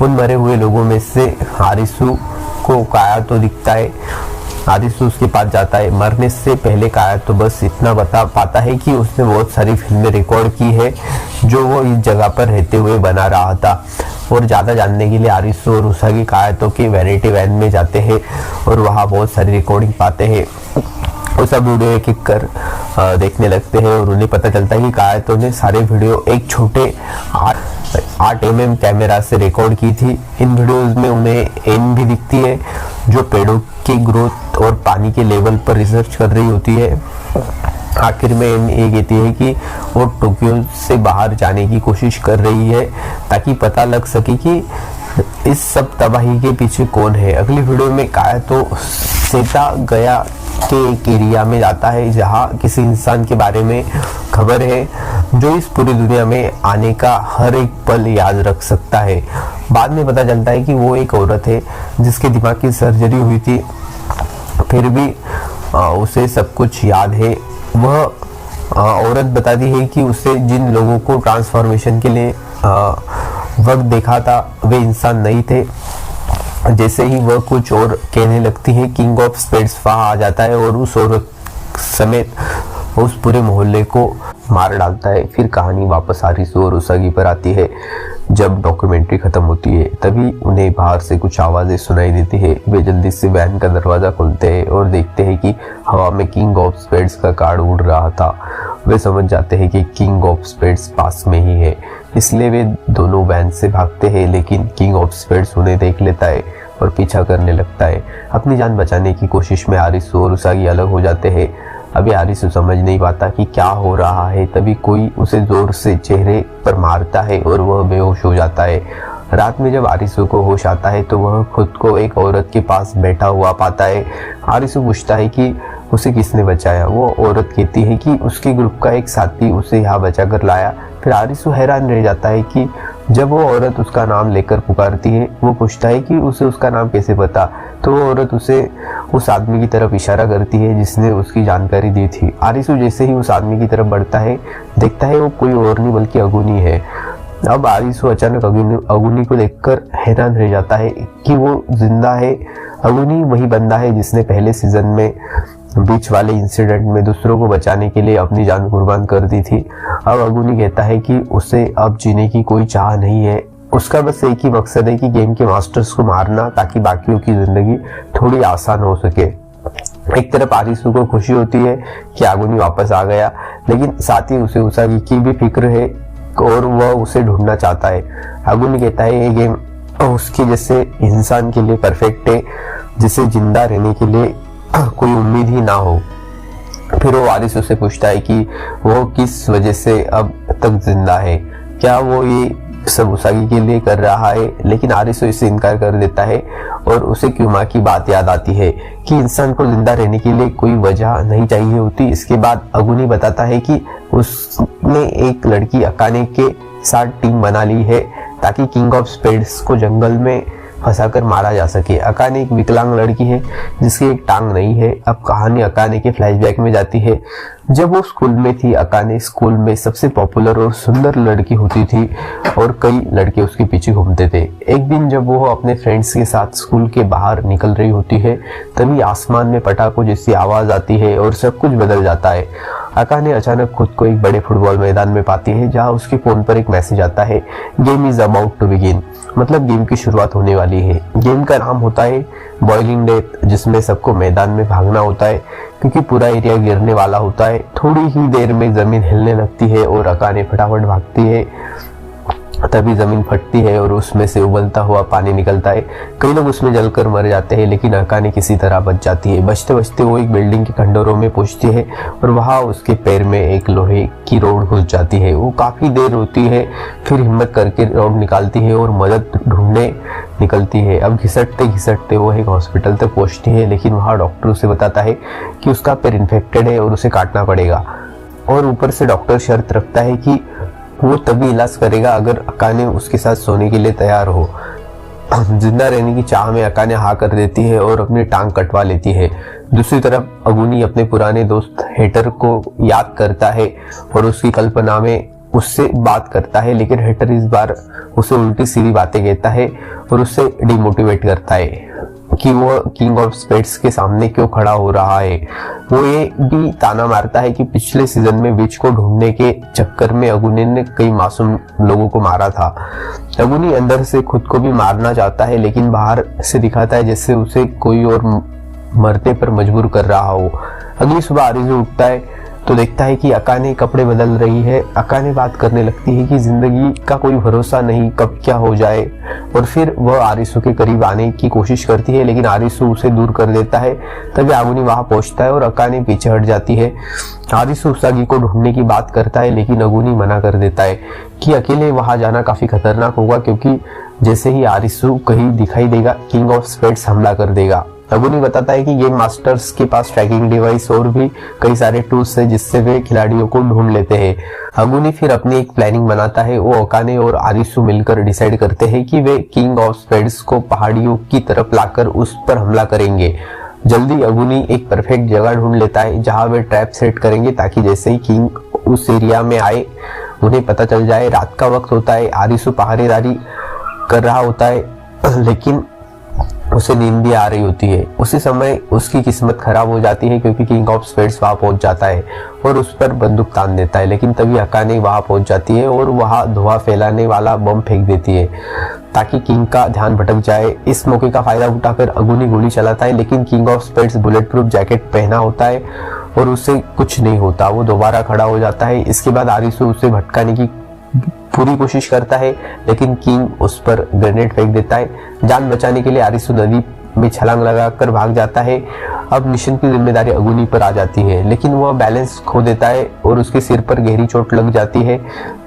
उन मरे हुए लोगों में से आरिसु को काया तो दिखता है। आरिसु उसके पास जाता है। मरने से पहले काया तो बस इतना बता पाता है कि उसने बहुत सारी फिल्में रिकॉर्ड की है जो वो इस जगह पर रहते हुए बना रहा था। और ज़्यादा जानने के लिए आरिसु और उसागी कायातो के वैनिटी वैन में जाते हैं और वहाँ बहुत सारी रिकॉर्डिंग पाते हैं। वो सब वीडियो एक एक कर देखने लगते हैं और उन्हें पता चलता है कि कायातो ने सारे वीडियो एक छोटे 8 mm कैमरा से रिकॉर्ड की थी। इन वीडियोस में उन्हें एन भी दिखती है जो पेड़ों की ग्रोथ और पानी के लेवल पर रिसर्च कर रही होती है। आखिर में एन ये कहती है कि वो टोक्यो से बाहर जाने की कोशिश कर रही है ताकि पता लग सके कि इस सब तबाही के पीछे कौन है। अगली वीडियो में कायातो सेता गया के एक एरिया में जाता है जहां किसी इंसान के बारे में खबर है जो इस पूरी दुनिया में आने का हर एक पल याद रख सकता है। बाद में पता चलता है कि वो एक औरत है जिसके दिमाग की सर्जरी हुई थी, फिर भी उसे सब कुछ याद है। वह औरत बताती है कि उसे जिन लोगों को ट्रांसफॉर्मेशन के लिए वक्त देखा था वे इंसान नहीं थे। जैसे ही वह कुछ और कहने लगती है, किंग ऑफ स्पेड्स वहाँ आ जाता है और उस औरत समेत उस पूरे मोहल्ले को मार डालता है। फिर कहानी वापस आरिसु और उसागी पर आती है। जब डॉक्यूमेंट्री खत्म होती है तभी उन्हें बाहर से कुछ आवाज़ें सुनाई देती है। वे जल्दी से वैन का दरवाज़ा खोलते हैं और देखते हैं कि हवा में किंग ऑफ स्पेड्स का कार्ड उड़ रहा था। वे समझ जाते हैं कि किंग ऑफ स्पेड्स पास में ही है, इसलिए वे दोनों वैन से भागते हैं, लेकिन किंग ऑफ स्पेड्स उन्हें देख लेता है और पीछा करने लगता है। अपनी जान बचाने की कोशिश में आरिसु और उसागी अलग हो जाते हैं। अभी आरिसु समझ नहीं पाता कि क्या हो रहा है, तभी कोई उसे जोर से चेहरे पर मारता है और वह बेहोश हो जाता है। रात में जब आरिसु को होश आता है तो वह खुद को एक औरत के पास बैठा हुआ पाता है। आरिसु पूछता है कि उसे किसने बचाया। वो औरत कहती है कि उसके ग्रुप का एक साथी उसे यहाँ बचा कर लाया। फिर आरिसु हैरान रह जाता है कि जब वो औरत उसका नाम लेकर पुकारती है, वो पूछता है कि उसे उसका नाम कैसे पता। तो वो औरत उसे उस आदमी की तरफ इशारा करती है जिसने उसकी जानकारी दी थी। आरिसु जैसे ही उस आदमी की तरफ बढ़ता है, देखता है वो कोई और नहीं बल्कि अगुनी है। अब आरिसु अचानक अगुनी को देखकर हैरान रह जाता है कि वो जिंदा है। अगुनी वही बंदा है जिसने पहले सीजन में बीच वाले इंसिडेंट में दूसरों को बचाने के लिए अपनी जान कुर्बान कर दी थी। अब अगुनी कहता है कि उसे अब जीने की कोई चाह नहीं है, उसका बस एक ही मकसद है कि गेम के मास्टर्स को मारना, ताकि बाकियों की जिंदगी थोड़ी आसान हो सके। एक तरफ आरिसु को खुशी होती है कि अगुनी वापस आ गया, लेकिन साथ ही उसे उसागी की भी फिक्र है और वह उसे ढूंढना चाहता है। अगुनी कहता है ये गेम उसके जैसे इंसान के लिए परफेक्ट है जिसे जिंदा रहने के लिए कोई उम्मीद ही ना हो। फिर वो आरिसु से पूछता है कि वो किस वजह से अब तक जिंदा है, क्या वो ये सब उसागी के लिए कर रहा है, लेकिन आरिसु इससे इनकार कर देता है और उसे क्यूमा की बात याद आती है कि इंसान को जिंदा रहने के लिए कोई वजह नहीं चाहिए होती। इसके बाद अगुनी बताता है कि उसने एक लड़की अकाने के साथ टीम बना ली है ताकि किंग ऑफ स्पेड्स को जंगल में फंसाकर मारा जा सके। अकाने एक विकलांग लड़की है जिसकी एक टांग नहीं है। अब कहानी अकाने के फ्लैशबैक में जाती है। जब वो स्कूल में थी, अकाने स्कूल में सबसे पॉपुलर और सुंदर लड़की होती थी और कई लड़के उसके पीछे घूमते थे। एक दिन जब वो अपने फ्रेंड्स के साथ स्कूल के बाहर निकल रही होती है, तभी आसमान में पटाखों जैसी आवाज आती है और सब कुछ बदल जाता है। अकाने अचानक खुद को एक बड़े फुटबॉल मैदान में पाती है जहां उसके फोन पर एक मैसेज आता है, game is about to begin, मतलब गेम की शुरुआत होने वाली है। गेम का नाम होता है बॉइलिंग डेथ, जिसमें सबको मैदान में भागना होता है क्योंकि पूरा एरिया गिरने वाला होता है। थोड़ी ही देर में जमीन हिलने लगती है और अकाने फटाफट भागती है। तभी जमीन फटती है और उसमें से उबलता हुआ पानी निकलता है। कई लोग उसमें जलकर मर जाते हैं, लेकिन अकाने किसी तरह बच जाती है। बचते बचते वो एक बिल्डिंग के खंडरों में पहुंचती है और वहां उसके पैर में एक लोहे की रोड घुस जाती है। वो काफी देर रोती है, फिर हिम्मत करके रोड निकालती है और मदद ढूंढने निकलती है। अब घिसटते घिसटते वो एक हॉस्पिटल तक पहुंचती है, लेकिन वहां डॉक्टर उसे बताता है कि उसका पैर इन्फेक्टेड है और उसे काटना पड़ेगा। और ऊपर से डॉक्टर शर्त रखता है कि वो तभी इलाज करेगा अगर अकाने उसके साथ सोने के लिए तैयार हो। जिंदा रहने की चाह में अकाने हाँ कर देती है और अपनी टांग कटवा लेती है। दूसरी तरफ अगुनी अपने पुराने दोस्त हेटर को याद करता है और उसकी कल्पना में उससे बात करता है, लेकिन हेटर इस बार उसे उल्टी सीधी बातें कहता है और उससे डिमोटिवेट करता है कि वो किंग ऑफ स्पेड्स के सामने क्यों खड़ा हो रहा है। वो ये भी ताना मारता है कि पिछले सीजन में विच को ढूंढने के चक्कर में अगुनी ने कई मासूम लोगों को मारा था। अगुनी अंदर से खुद को भी मारना चाहता है, लेकिन बाहर से दिखाता है जैसे उसे कोई और मरते पर मजबूर कर रहा हो। अगली सुबह आरिसु उठता है तो देखता है कि अकाने कपड़े बदल रही है। अकाने बात करने लगती है कि जिंदगी का कोई भरोसा नहीं, कब क्या हो जाए, और फिर वह आरिसु के करीब आने की कोशिश करती है, लेकिन आरिसु उसे दूर कर देता है। तभी अगुनी वहां पहुंचता है और अकाने पीछे हट जाती है। आरिसु उसागी को ढूंढने की बात करता है, लेकिन अगुनी मना कर देता है कि अकेले वहां जाना काफी खतरनाक होगा, क्योंकि जैसे ही आरिसु कहीं दिखाई देगा किंग ऑफ स्पेड्स हमला कर देगा। अगुनी बताता है कि गेम मास्टर्स के पास ट्रैकिंग डिवाइस और भी कई सारे टूल्स हैं जिससे वे खिलाड़ियों को ढूंढ लेते हैं। अगुनी फिर अपनी एक प्लानिंग बनाता है। वो अकाने और आरिसु मिलकर डिसाइड करते हैं कि वे किंग ऑफ स्पेड्स को पहाड़ियों की तरफ लाकर उस पर हमला करेंगे। जल्दी अगुनी एक परफेक्ट जगह ढूंढ लेता है जहां वे ट्रैप सेट करेंगे, ताकि जैसे ही किंग उस एरिया में आए उन्हें पता चल जाए। रात का वक्त होता है, आरिसु पहरेदारी कर रहा होता है, लेकिन उसे नींद भी आ रही होती है। उसी समय उसकी किस्मत खराब हो जाती है क्योंकि किंग ऑफ स्पेड्स वहां पहुंच जाता है और उस पर बंदूक तान देता है, लेकिन तभी अकाने वहां पहुंच जाती है और वहां धुआं फैलाने वाला बम फेंक देती है ताकि किंग का ध्यान भटक जाए। इस मौके का फायदा उठाकर अगुनी गोली चलाता है, लेकिन king of spades bullet proof jacket पहना होता है और उसे कुछ नहीं होता। वो दोबारा खड़ा हो जाता है। इसके बाद आरिसु उसे भटकाने की पूरी कोशिश करता है, लेकिन किंग उस पर ग्रेनेड फेंक देता है। जान बचाने के लिए आरिसु नदी में छलांग लगाकर भाग जाता है। अब मिशन की जिम्मेदारी अगुनी पर आ जाती है, लेकिन वह बैलेंस खो देता है और उसके सिर पर गहरी चोट लग जाती है,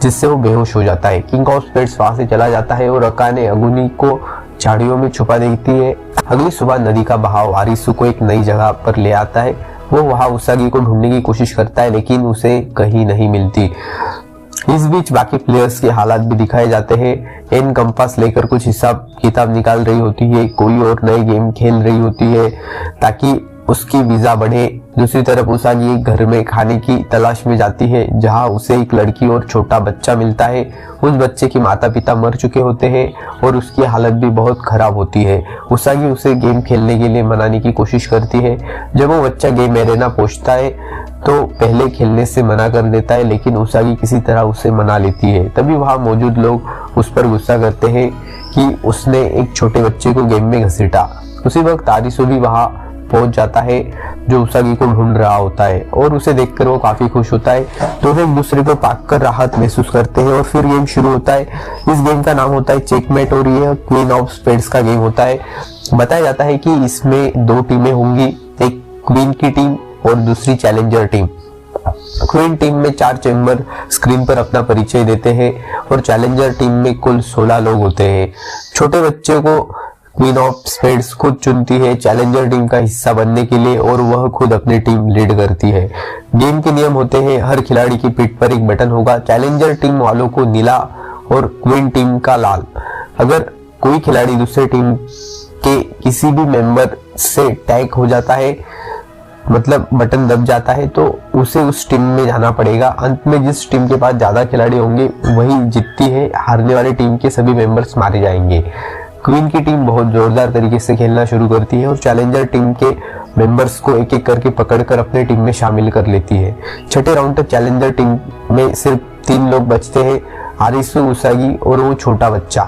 जिससे वो बेहोश हो जाता है। किंग ऑफ स्पेड्स वहां से चला जाता है और अकाने अगुनी को झाड़ियों में छुपा देती है। अगली सुबह नदी का बहाव आरिसु को एक नई जगह पर ले आता है। वो वहां उसागी को ढूंढने की कोशिश करता है, लेकिन उसे कहीं नहीं मिलती। इस बीच बाकी प्लेयर्स के हालात भी दिखाए जाते हैं। एन कंपास लेकर कुछ हिसाब किताब निकाल रही होती है, कोई और नए गेम खेल रही होती है ताकि उसकी वीजा बढ़े। दूसरी तरफ उसागी एक घर में खाने की तलाश में जाती है, जहां उसे एक लड़की और छोटा बच्चा मिलता है। उस बच्चे के माता पिता मर चुके होते हैं और उसकी हालत भी बहुत खराब होती है। उसागी उसे गेम खेलने के लिए मनाने की कोशिश करती है। जब वो बच्चा गेम एरेना पहुंचता है तो पहले खेलने से मना कर देता है, लेकिन उसागी किसी तरह उसे मना लेती है। तभी वहां मौजूद लोग उस पर गुस्सा करते हैं कि उसने एक छोटे बच्चे को गेम में घसीटा। उसी वक्त आरिसु भी वहां पहुंच जाता है, जो उसागी को ढूंढ रहा होता है, और उसे देखकर वो काफी खुश होता है। दोनों एक दूसरे को पाकर राहत महसूस करते हैं और फिर गेम शुरू होता है। इस गेम का नाम होता है चेकमेट और यह क्वीन ऑफ स्पेड्स का गेम होता है। बताया जाता है कि इसमें 2 टीमें होंगी, एक क्वीन की टीम और दूसरी चैलेंजर टीम। क्वीन टीम में 4 चेंबर स्क्रीन पर अपना परिचय देते हैं और चैलेंजर टीम में कुल 16 लोग होते हैं। छोटे बच्चे को क्वीन ऑफ स्पेड्स खुद चुनती है चैलेंजर टीम का हिस्सा बनने के लिए, और वह खुद अपनी टीम लीड करती है। गेम के नियम होते हैं, हर खिलाड़ी की पीठ पर एक बटन होगा, चैलेंजर टीम वालों को नीला और क्वीन टीम का लाल। अगर कोई खिलाड़ी दूसरे टीम के किसी भी मेंबर से टैग हो जाता है, मतलब बटन दब जाता है, तो उसे उस टीम में जाना पड़ेगा। अंत में जिस टीम के पास ज्यादा खिलाड़ी होंगे वही जीतती है, हारने वाली टीम के सभी मेंबर्स मारे जाएंगे। क्वीन की टीम बहुत जोरदार तरीके से खेलना शुरू करती है और चैलेंजर टीम के मेंबर्स को एक एक करके पकड़कर अपने टीम में शामिल कर लेती है। छठे राउंड तक चैलेंजर टीम में सिर्फ 3 लोग बचते हैं, आरिसु, उसागी और वो छोटा बच्चा।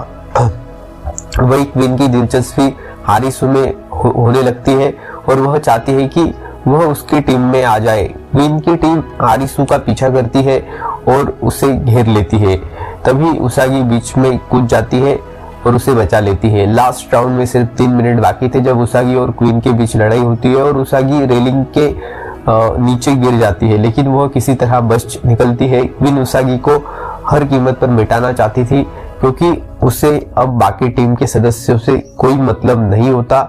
वही क्वीन की दिलचस्पी आरिसु में होने लगती है और वह चाहती है कि वह उसकी टीम में आ जाए। क्वीन की टीम आरिसु का पीछा करती है और उसे घेर लेती है। तभी उसागी बीच में कूद जाती है और उसे बचा लेती है। लास्ट राउंड में सिर्फ 3 मिनट बाकी थे जब उसागी और क्वीन के बीच लड़ाई होती है और उसागी रेलिंग के नीचे गिर जाती है, लेकिन वह किसी तरह बच निकलती है। क्वीन उसागी को हर कीमत पर मिटाना चाहती थी, क्योंकि उसे अब बाकी टीम के सदस्यों से कोई मतलब नहीं होता।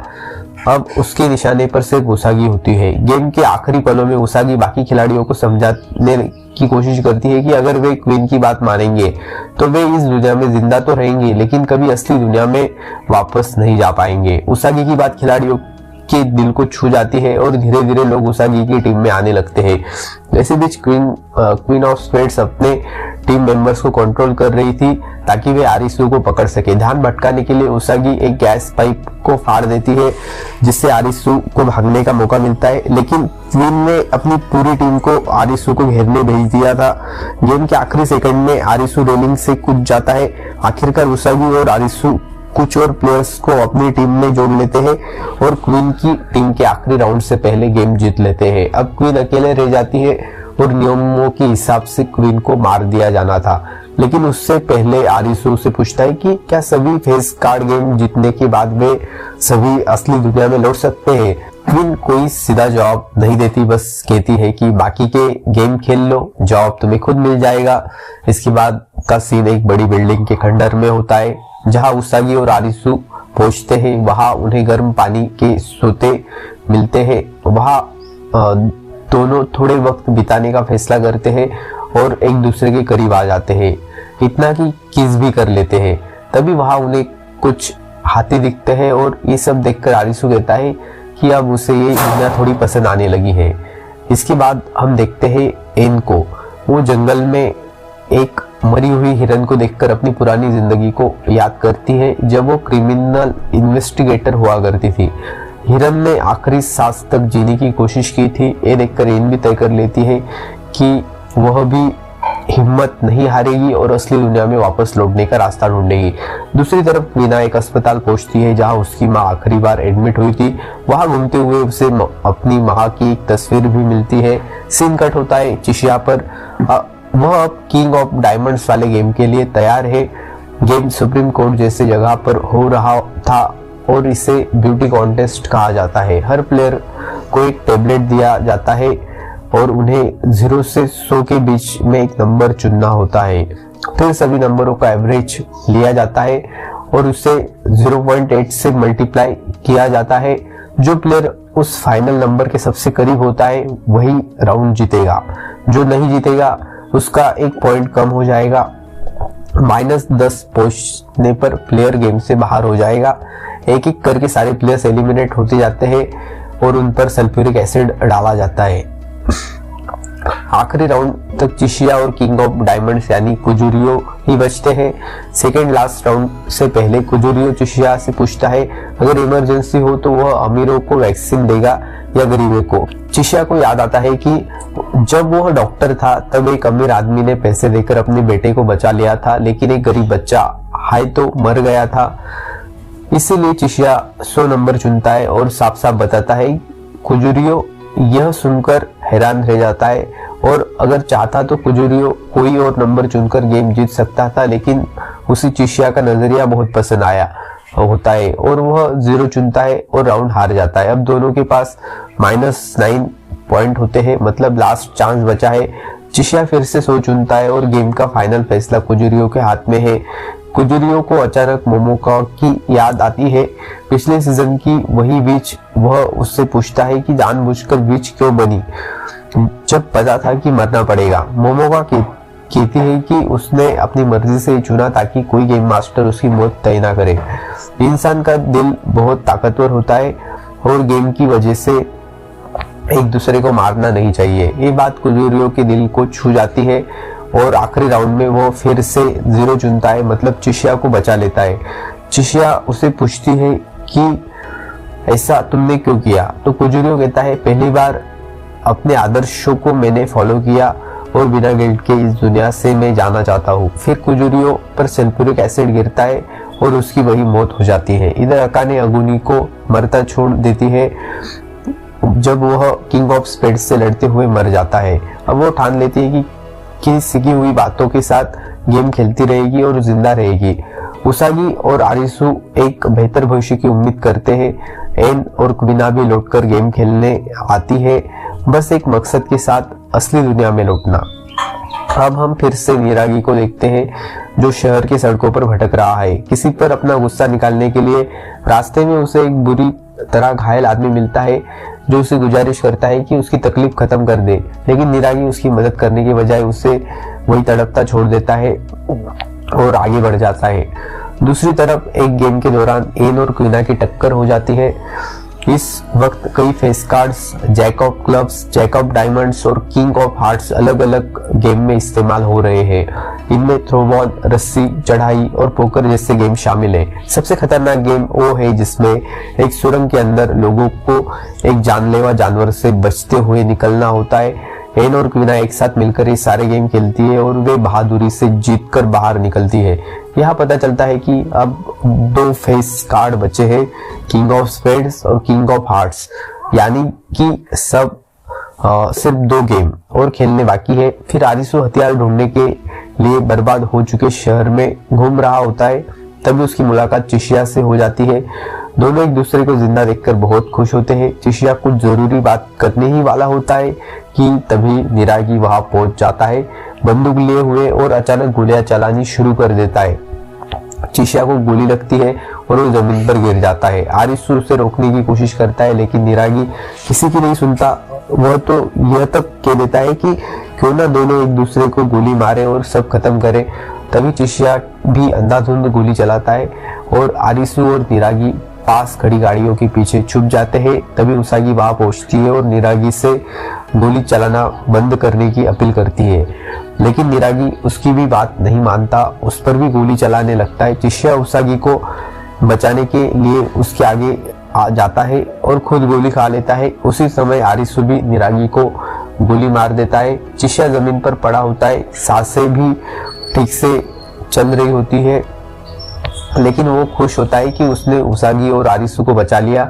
अब उसके निशाने पर सिर्फ उसागी होती है। गेम के आखिरी पलों में उसागी बाकी खिलाड़ियों को समझाने की कोशिश करती है कि अगर वे क्वीन की बात मानेंगे तो वे इस दुनिया में जिंदा तो रहेंगे, लेकिन कभी असली दुनिया में वापस नहीं जा पाएंगे। उसागी की बात खिलाड़ियों के दिल को छू जाती है और धीरे धीरे लोग उसागी की टीम में आने लगते हैं। इसी बीच क्वीन ऑफ स्पेड्स अपने टीम मेंबर्स को कंट्रोल कर रही थी ताकि वे आरिसु को पकड़ सके। ध्यान भटकाने के लिए उसागी एक गैस पाइप को फाड़ देती है, जिससे आरिसु को भागने का मौका मिलता है, लेकिन क्वीन ने अपनी पूरी टीम को आरिसु को घेरने भेज दिया था। गेम के आखिरी सेकंड में आरिसु रेलिंग से कूद जाता है। आखिरकार उसागी और आरिसु कुछ और प्लेयर्स को अपनी टीम में जोड़ लेते हैं और क्वीन की टीम के आखिरी राउंड से पहले गेम जीत लेते हैं। अब क्वीन अकेले रह जाती है और नियमों के हिसाब से क्वीन को मार दिया जाना था, लेकिन उससे पहले आरिसु से पूछता है कि क्या सभी फेस कार्ड गेम जीतने के बाद वे सभी असली दुनिया में लौट सकते हैं। क्वीन कोई सीधा जवाब नहीं देती, बस कहती है कि बाकी के गेम खेल लो, जवाब तुम्हें खुद मिल जाएगा। इसके बाद का सीन एक बड़ी बिल्डिंग के खंडहर में होता है, जहां उसागी और आरिसु पहुंचते हैं। वहां उन्हें गर्म पानी के सोते मिलते हैं। वहां दोनों थोड़े वक्त बिताने का फैसला करते हैं और एक दूसरे के करीब आ जाते हैं, इतना कि किस भी कर लेते हैं। तभी वहां उन्हें कुछ हाथी दिखते हैं और ये सब देखकर आरिसु कहता है कि अब उसे ये दुनिया थोड़ी पसंद आने लगी है। इसके बाद हम देखते हैं एन को। वो जंगल में एक मरी हुई हिरन को देखकर अपनी पुरानी जिंदगी को याद करती है, जब वो क्रिमिनल इन्वेस्टिगेटर हुआ करती थी। हिरन ने आखिरी सांस तक जीने की कोशिश की थी। ये देखकर एन भी तय कर लेती है कि वह भी हिम्मत नहीं हारेगी और असली दुनिया में वापस लौटने का रास्ता ढूंढेगी। दूसरी तरफ मीना एक अस्पताल पहुंचती है जहां उसकी मां आखिरी बार एडमिट हुई थी। वहां घूमते हुए उसे अपनी मां की एक तस्वीर भी मिलती है। सीन कट होता है चिशिया पर। वह अब किंग ऑफ डायमंड्स वाले गेम के लिए तैयार है। गेम सुप्रीम कोर्ट जैसे जगह पर हो रहा था और इसे ब्यूटी कॉन्टेस्ट कहा जाता है। हर प्लेयर को एक टैबलेट दिया जाता है और उन्हें 0 से 100 के बीच में एक नंबर चुनना होता है। फिर सभी नंबरों का एवरेज लिया जाता है और उसे 0.8 से मल्टीप्लाई किया जाता है। जो प्लेयर उस फाइनल नंबर के सबसे करीब होता है वही राउंड जीतेगा। जो नहीं जीतेगा उसका 1 पॉइंट कम हो जाएगा। -10 पहुंचने पर प्लेयर गेम से बाहर हो जाएगा। एक एक करके सारे प्लेयर्स एलिमिनेट होते जाते हैं और उन पर सल्फ्यूरिक एसिड डाला जाता है। आखिरी राउंड तक चिशिया और किंग ऑफ डायमंड्स यानी कुजुरियो ही बचते हैं। सेकेंड लास्ट राउंड से पहले कुजुरियो चिशिया से पूछता है अगर इमरजेंसी हो तो वह अमीरों को वैक्सीन देगा या गरीबों को। चिशिया को याद आता है कि जब वह डॉक्टर था तब एक अमीर आदमी ने पैसे देकर अपने बेटे को बचा लिया था, लेकिन एक गरीब बच्चा हाय तो मर गया था। इसीलिए चिशिया 100 नंबर चुनता है और साफ साफ बताता है। कुजुरियो यह सुनकर हैरान रह जाता है और अगर चाहता तो कुजुरियो कोई और नंबर चुनकर गेम जीत सकता था, लेकिन उसी चिशिया का नजरिया बहुत पसंद आया होता है और वह 0 चुनता है और राउंड हार जाता है। अब दोनों के पास -9 पॉइंट होते हैं, मतलब लास्ट चांस बचा है। चिशिया फिर से 100 चुनता है और गेम का फाइनल फैसला कुजुरियो के हाथ में है। कुजुरियो को अचानक मोमोका की याद आती है, पिछले सीजन की वही विच। वह उससे पूछता है कि जानबूझकर विच क्यों बनी जब पता था कि मरना पड़ेगा। मोमोका कहती है कि उसने अपनी मर्जी से चुना ताकि कोई गेम मास्टर उसकी मौत तय ना करे। इंसान का दिल बहुत ताकतवर होता है और गेम की वजह से एक दूसरे को मारना नहीं चाहिए। ये बात कुजुरियो के दिल को छू जाती है और आखिरी राउंड में वो फिर से 0 चुनता है, मतलब चिशिया को बचा लेता है। चिशिया उसे पूछती है कि ऐसा तुमने क्यों किया, तो कुजुरियो कहता है पहली बार अपने आदर्शों को मैंने फॉलो किया और बिना गिल्ट के इस दुनिया से मैं जाना चाहता हूँ। फिर कुजुरियो पर सल्फ्यूरिक एसिड गिरता है और उसकी वही मौत हो जाती है। इधर अकाने अगुनी को मरता छोड़ देती है जब वह किंग ऑफ स्पेड्स से लड़ते हुए मर जाता है। अब वो ठान लेती है कि सीखी हुई बातों के साथ गेम खेलती रहेगी और जिंदा रहेगी। उसागी और आरिसु एक बेहतर भविष्य की उम्मीद करते हैं। एन और क्विना भी लौटकर गेम खेलने आती है, बस एक मकसद के साथ, असली दुनिया में लौटना। अब हम फिर से निरागी को देखते हैं जो शहर की सड़कों पर भटक रहा है। किसी पर अपना गुस्सा निकालने के लिए रास्ते में उसे एक बुरी तरह घायल आदमी मिलता है जो उसे गुजारिश करता है कि उसकी तकलीफ खत्म कर दे, लेकिन निरागी उसकी मदद करने के बजाय उसे वही तड़पता छोड़ देता है और आगे बढ़ जाता है। दूसरी तरफ एक गेम के दौरान एन और क्वीना की टक्कर हो जाती है। इस वक्त कई face cards, jack of clubs, jack of diamonds और किंग ऑफ हार्ट्स अलग अलग गेम में इस्तेमाल हो रहे हैं। इनमें थ्रोबॉल, रस्सी, चढ़ाई और पोकर जैसे गेम शामिल हैं। सबसे खतरनाक गेम वो है जिसमें एक सुरंग के अंदर लोगों को एक जानलेवा जानवर से बचते हुए निकलना होता है। एन और क्वीना एक साथ मिलकर ये सारे गेम खेलती है और वे बहादुरी से जीतकर बाहर निकलती है। यहाँ पता चलता है कि अब 2 फेस कार्ड बचे हैं, किंग ऑफ स्पेड्स और किंग ऑफ हार्ट्स, यानी कि सिर्फ 2 गेम और खेलने बाकी है। फिर आरिसु हथियार ढूंढने के लिए बर्बाद हो चुके शहर में घूम रहा होता है, तभी उसकी मुलाकात चिशिया से हो जाती है। दोनों एक दूसरे को जिंदा देखकर बहुत खुश होते हैं। चिशिया कुछ जरूरी बात करने ही वाला होता है कि तभी निरागी वहां पहुंच जाता है बंदूक लिए हुए और अचानक गोलियां चलानी शुरू कर देता है। चिशिया को गोली लगती है और वो जमीन पर गिर जाता है। आरिसु उसे रोकने की कोशिश करता है, लेकिन निरागी किसी की नहीं सुनता। वह तो यह तक कह देता है कि क्यों ना दोनों एक दूसरे को गोली मारे और सब खत्म करे। तभी चिशिया भी अंधाधुंध गोली चलाता है और आरिसु और निरागी पास खड़ी गाड़ियों के पीछे छुप जाते हैं। तभी उसागी वहां पहुंचती है और निरागी से गोली चलाना बंद करने की अपील करती है, लेकिन निरागी उसकी भी बात नहीं मानता, उस पर भी गोली चलाने लगता है। चिशिया उसागी को बचाने के लिए उसके आगे आ जाता है और खुद गोली खा लेता है। उसी समय आरिसु भी निरागी को गोली मार देता है। चिशिया जमीन पर पड़ा होता है, सांसें भी ठीक से चल रही होती है, लेकिन वो खुश होता है कि उसने उसागी और आरिसु को बचा लिया।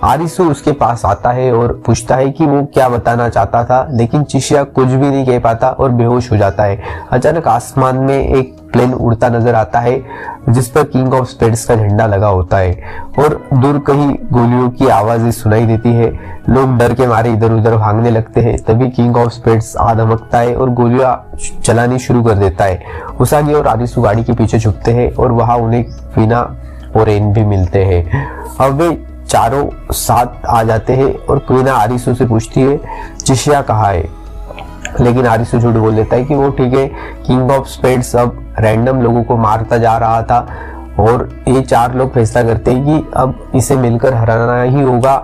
आरिसु उसके पास आता है और पूछता है कि वो क्या बताना चाहता था, लेकिन चिशिया कुछ भी नहीं कह पाता और बेहोश हो जाता है। अचानक आसमान में एक प्लेन उड़ता नजर आता है जिस पर किंग ऑफ स्पेड्स का झंडा लगा होता है और दूर कहीं गोलियों की आवाजें सुनाई देती है। लोग डर के मारे इधर उधर भागने लगते हैं। तभी किंग ऑफ स्पेड्स आ धमकता है और गोलियां चलानी शुरू कर देता है। उसागी और आरिसु गाड़ी के पीछे छुपते हैं और वहां उन्हें क्वीना और एन भी मिलते हैं। अब वे चारों साथ आ जाते हैं और क्वीना आरिसु से पूछती है चिशिया कहाँ है, लेकिन आरिसु झूठ बोल देता है कि वो ठीक है। किंग ऑफ स्पेड्स अब रैंडम लोगों को मारता जा रहा था और ये 4 लोग फैसला करते हैं कि अब इसे मिलकर हराना ही होगा।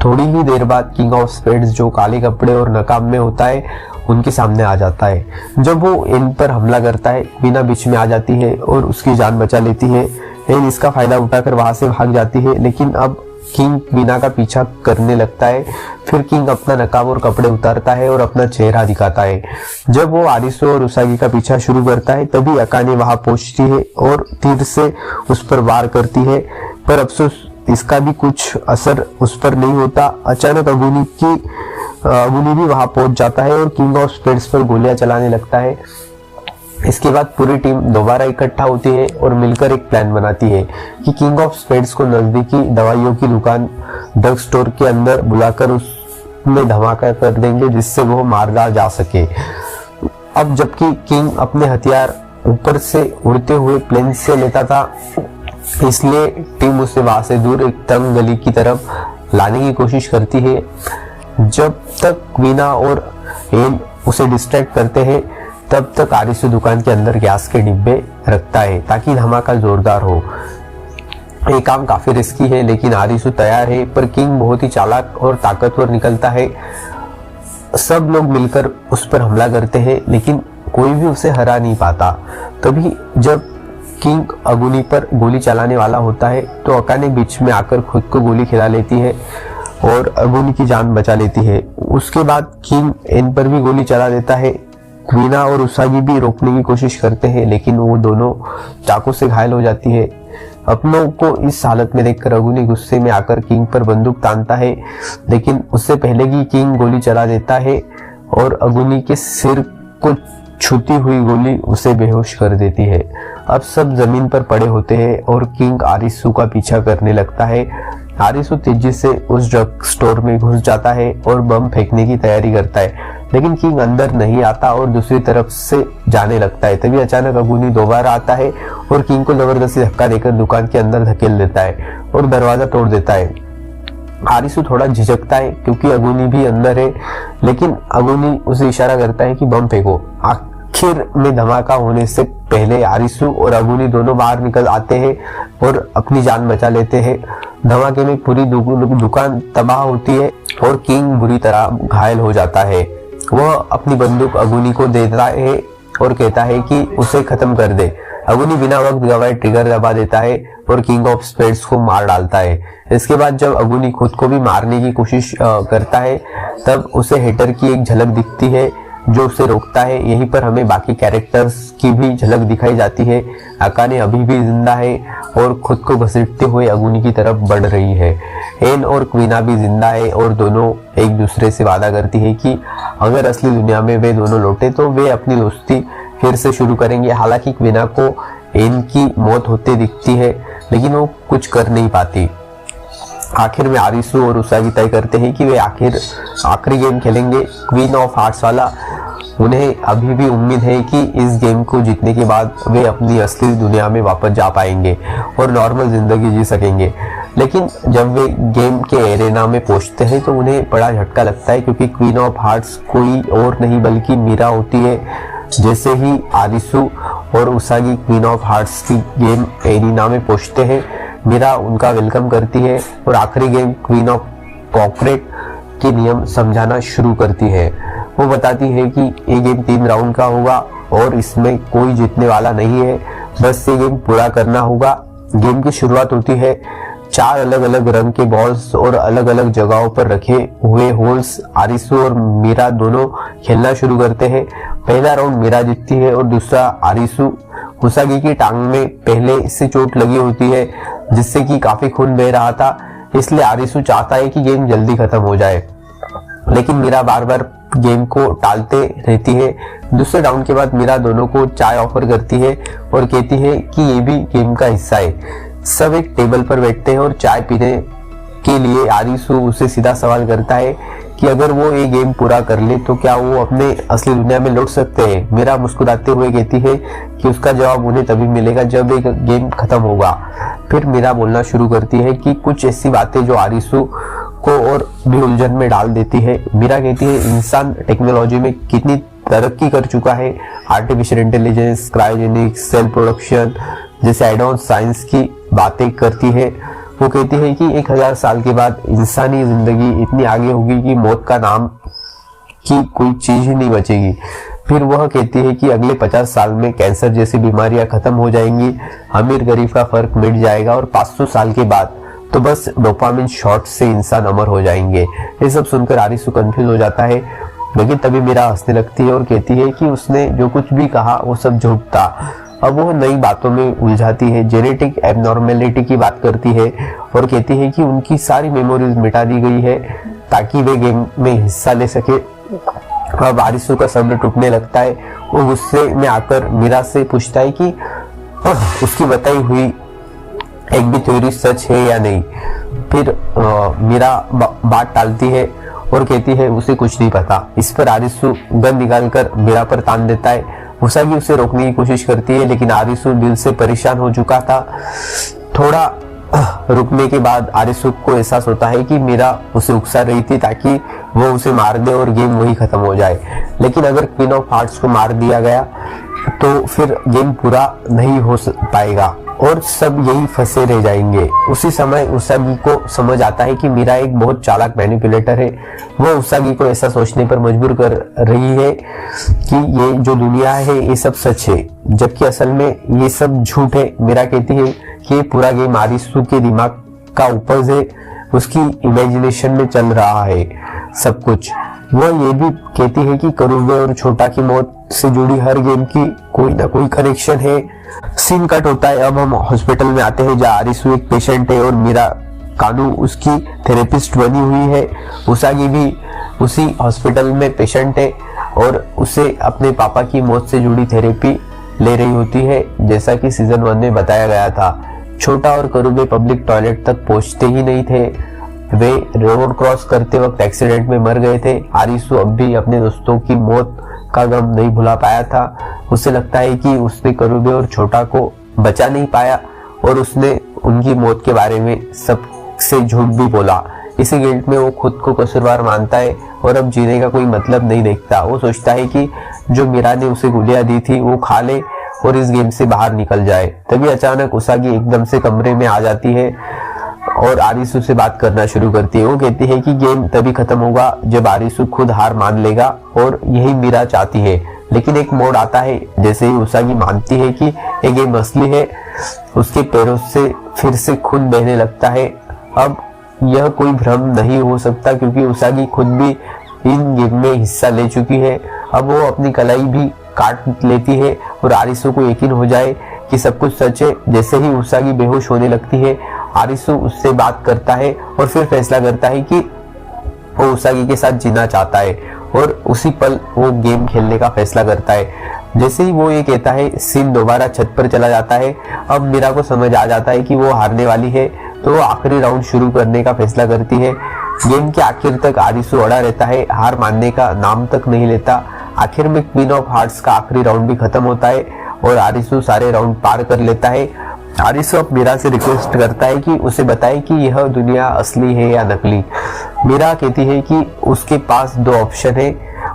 थोड़ी ही देर बाद किंग ऑफ स्पेड्स जो काले कपड़े और नकाब में होता है उनके सामने आ जाता है। जब वो एन पर हमला करता है, वीना बीच में आ जाती है और उसकी जान बचा लेती है। एन इसका फायदा उठाकर वहां से भाग जाती है, लेकिन अब किंग वीना का पीछा करने लगता है। फिर किंग अपना नकाब और कपड़े उतारता है और अपना चेहरा दिखाता है। जब वो आरिसु और उसागी का पीछा शुरू करता है तभी अकाने वहां पहुंचती है और तीर से उस पर वार करती है, पर अफसोस इसका भी कुछ असर उस पर नहीं होता। अचानक अगुनी भी वहां पहुंच जाता है और किंग ऑफ स्पेड्स पर गोलियां चलाने लगता है। इसके बाद पूरी टीम दोबारा इकट्ठा होती है और मिलकर एक प्लान बनाती है कि किंग ऑफ स्पेड्स को नजदीकी दवाइयों की दुकान ड्रग स्टोर के अंदर बुलाकर उसमें धमाका कर देंगे जिससे वो मारा जा सके। अब जबकि किंग अपने हथियार ऊपर से उड़ते हुए प्लेन से लेता था, इसलिए टीम उसे वहां से दूर एक तंग गली की तरफ लाने की कोशिश करती है। जब तक वीना और एन उसे डिस्ट्रैक्ट करते हैं तब तक आरिसु दुकान के अंदर गैस के डिब्बे रखता है ताकि धमाका जोरदार हो। ये काम काफी रिस्की है लेकिन आरिसु तैयार है, पर किंग बहुत ही चालाक और ताकतवर निकलता है। सब लोग मिलकर उस पर हमला करते हैं लेकिन कोई भी उसे हरा नहीं पाता। तभी जब किंग अगुनी पर गोली चलाने वाला होता है तो अकाने बीच में आकर खुद को गोली खिला लेती है और अगुनी की जान बचा लेती है। उसके बाद किंग एन पर भी गोली चला देता है। वीना और उसागी भी रोकने की कोशिश करते हैं लेकिन वो दोनों चाकू से घायल हो जाती है। अपनों को इस हालत में देखकर अगुनी गुस्से में आकर किंग पर बंदूक तानता है, लेकिन उससे पहले कि किंग गोली चला देता है और अगुनी के सिर को छूती हुई गोली उसे बेहोश कर देती है। अब सब जमीन पर पड़े होते हैं और किंग आरिसु का पीछा करने लगता है। आरिसु तेजी से उस ड्रग स्टोर में घुस जाता है और बम फेंकने की तैयारी करता है, लेकिन किंग अंदर नहीं आता और दूसरी तरफ से जाने लगता है। तभी अचानक अगुनी दोबारा आता है और किंग को जबरदस्ती धक्का देकर दुकान के अंदर धकेल देता है और दरवाजा तोड़ देता है। आरिसु थोड़ा झिझकता है क्योंकि अगुनी भी अंदर है, लेकिन अगुनी उसे इशारा करता है कि बम फेंको। आखिर में धमाका होने से पहले आरिसु और अगुनी दोनों बाहर निकल आते हैं और अपनी जान बचा लेते हैं। धमाके में पूरी दुकान तबाह होती है और किंग बुरी तरह घायल हो जाता है। वह अपनी बंदूक अगुनी को देता है और कहता है कि उसे खत्म कर दे। अगुनी बिना वक्त गवाए ट्रिगर दबा देता है और किंग ऑफ स्पेड्स को मार डालता है। इसके बाद जब अगुनी खुद को भी मारने की कोशिश करता है तब उसे हेटर की एक झलक दिखती है जो उसे रोकता है। यहीं पर हमें बाकी कैरेक्टर्स की भी झलक दिखाई जाती है। अकाने अभी भी जिंदा है और खुद को घसीटते हुए अगुनी की तरफ बढ़ रही है। एन और क्वीना भी जिंदा है और दोनों एक दूसरे से वादा करती है कि अगर असली दुनिया में वे दोनों लौटे तो वे अपनी दोस्ती फिर से शुरू करेंगे। हालांकि क्वीना को एन की मौत होते दिखती है लेकिन वो कुछ कर नहीं पाती। आखिर में आरिसु और उसागी तय करते हैं कि वे आखिरी गेम खेलेंगे, क्वीन ऑफ हार्ट्स वाला। उन्हें अभी भी उम्मीद है कि इस गेम को जीतने के बाद वे अपनी असली दुनिया में वापस जा पाएंगे और नॉर्मल जिंदगी जी सकेंगे। लेकिन जब वे गेम के एरेना में पहुंचते हैं तो उन्हें बड़ा झटका लगता है क्योंकि क्वीन ऑफ हार्ट्स कोई और नहीं बल्कि मीरा होती है। जैसे ही आरिसु और उसागी क्वीन ऑफ हार्ट्स की गेम एरेना में पहुंचते हैं, मीरा उनका वेलकम करती है और आखिरी गेम क्वीन ऑफ कॉर्पोरेट के नियम समझाना शुरू करती है। वो बताती है कि ये गेम 3 राउंड का होगा और इसमें कोई जीतने वाला नहीं है, बस ये गेम पूरा करना होगा। गेम की शुरुआत होती है 4 अलग अलग रंग के बॉल्स और अलग अलग जगहों पर रखे हुए होल्स। आरिसु और मीरा दोनों खेलना शुरू करते हैं। पहला राउंड मीरा जीतती है और दूसरा आरिसु। उसागी की टांग में पहले से चोट लगी होती है जिससे कि काफी खून बह रहा था, इसलिए आरिसु चाहता है कि गेम जल्दी खत्म हो जाए, लेकिन मीरा बार बार गेम को टालते रहती है। दूसरे राउंड के बाद मीरा दोनों को चाय ऑफर करती है और कहती है कि ये भी गेम का हिस्सा है। सब एक टेबल पर बैठते हैं और चाय पीने के लिए आरिसु उसे सीधा सवाल करता है कि अगर वो ये गेम पूरा कर ले तो क्या वो अपने असली दुनिया में लौट सकते हैं। मीरा मुस्कुराते हुए कहती है कि उसका जवाब उन्हें तभी मिलेगा जब एक गेम खत्म होगा। फिर मीरा बोलना शुरू करती है कि कुछ ऐसी बातें जो आरिसु को और भी उलझन में डाल देती है। मीरा कहती है इंसान टेक्नोलॉजी में कितनी तरक्की कर चुका है, artificial intelligence, cryogenics, cell production जैसे एडवांस साइंस की बातें करती है। वो कहती है कि 1000 साल के बाद इंसानी जिंदगी इतनी आगे होगी कि मौत का नाम की कोई चीज ही नहीं बचेगी। फिर वह कहती है कि अगले 50 साल में कैंसर जैसी बीमारियां खत्म हो जाएंगी, अमीर गरीब का फर्क मिट जाएगा और 500 साल के बाद तो बस डोपामिन शॉट से इंसान अमर हो जाएंगे। ये सब सुनकर आरिसू कंफ्यूज हो जाता है, लेकिन तभी मीरा हंसने लगती है और कहती है कि उसने जो कुछ भी कहा वो सब झूठ था। अब वो नई बातों में उलझाती है, जेनेटिक एबनॉर्मेलिटी की बात करती है और कहती है कि उनकी सारी मेमोरीज मिटा दी गई है ताकि वे गेम में हिस्सा ले सके। अब आरिसू का सब्र टूटने लगता है। वो गुस्से में आकर मीरा से पूछता है कि उसकी बताई हुई एक भी थ्योरी सच है या नहीं। फिर मीरा बात टालती है और कहती है उसे कुछ नहीं पता। इस पर आरिसू गन निकालकर मीरा पर तान देता है। उसागी उसे रोकने की कोशिश करती है, लेकिन आरिसू दिल से परेशान हो चुका था। थोड़ा रुकने के बाद आरिसू को एहसास होता है कि मीरा उसे उकसा रही थी ताकि वो उसे मार दे और गेम वही खत्म हो जाए। लेकिन अगर क्वीन ऑफ हार्ट्स को मार दिया गया तो फिर गेम पूरा नहीं हो पाएगा और सब यही फंसे रह जाएंगे। उसी समय उसागी को समझ आता है कि मीरा एक बहुत चालाक मैनिपुलेटर है। वो उसागी को ऐसा सोचने पर मजबूर कर रही है कि ये जो दुनिया है ये सब सच है, जबकि असल में ये सब झूठ है। मीरा कहती है कि ये पूरा गेम आरिसू के दिमाग का उपज है, उसकी इमेजिनेशन में चल रहा है सब कुछ। वह ये भी कहती है कि करूबे और छोटा की मौत से जुड़ी हर गेम की कोई ना कोई कनेक्शन है। सीन कट होता है। अब हम हॉस्पिटल में आते हैं जहाँ आरिसू एक पेशेंट है और मीरा कानू उसकी थेरेपिस्ट बनी हुई है। उसागी भी उसी हॉस्पिटल में पेशेंट है और उसे अपने पापा की मौत से जुड़ी थेरेपी ले रही होती है, जैसा कि सीजन 1 में बताया गया था। छोटा और करूबे पब्लिक टॉयलेट तक पहुंचते ही नहीं थे। वे रोड क्रॉस करते वक्त एक्सीडेंट में मर गए थे। आरिसू अब भी अपने दोस्तों की मौत का गम नहीं भुला पाया था। उसे लगता है कि उसने करूबे और छोटा को बचा नहीं पाया और उसने उनकी मौत के बारे में सबसे झूठ भी बोला। इसी गिल्ट में वो खुद को कसूरवार मानता है और अब जीने का कोई मतलब नहीं देखता। वो सोचता है कि जो मीरा ने उसे गोलियां दी थी वो खा ले और इस गेम से बाहर निकल जाए। तभी अचानक उसागी एकदम से कमरे में आ जाती है और आरिसू से बात करना शुरू करती है। वो कहती है कि गेम तभी खत्म होगा जब आरिसू खुद हार मान लेगा और यही मीरा चाहती है। लेकिन एक मोड़ आता है। जैसे ही उसागी मानती है कि ये गेम असली है, उसके पैरों से फिर से खून बहने लगता है। अब यह कोई भ्रम नहीं हो सकता क्योंकि उसागी खुद भी इन गेम में हिस्सा ले चुकी है। अब वो अपनी कलाई भी काट लेती है और आरिसू को यकीन हो जाए कि सब कुछ सच है। जैसे ही उसागी बेहोश होने लगती है, आरिसू उससे बात करता है और फिर फैसला करता है कि वो उसागी के साथ जीना चाहता है और उसी पल वो गेम खेलने का फैसला करता है। जैसे ही वो ये कहता है, सीन दोबारा छत पर चला जाता है। अब मीरा को समझ आ जाता है कि वो हारने वाली है, तो वो आखिरी राउंड शुरू करने का फैसला करती है। गेम के आखिर तक आरिसू अड़ा रहता है, हार मानने का नाम तक नहीं लेता। आखिर में क्वीन ऑफ हार्ट्स का आखिरी राउंड भी खत्म होता है और आरिसू सारे राउंड पार कर लेता है। आरिसू अब मीरा से रिक्वेस्ट करता है कि उसे बताए कि यह दुनिया असली है या नकली। मीरा कहती है कि उसके पास 2 ऑप्शन है,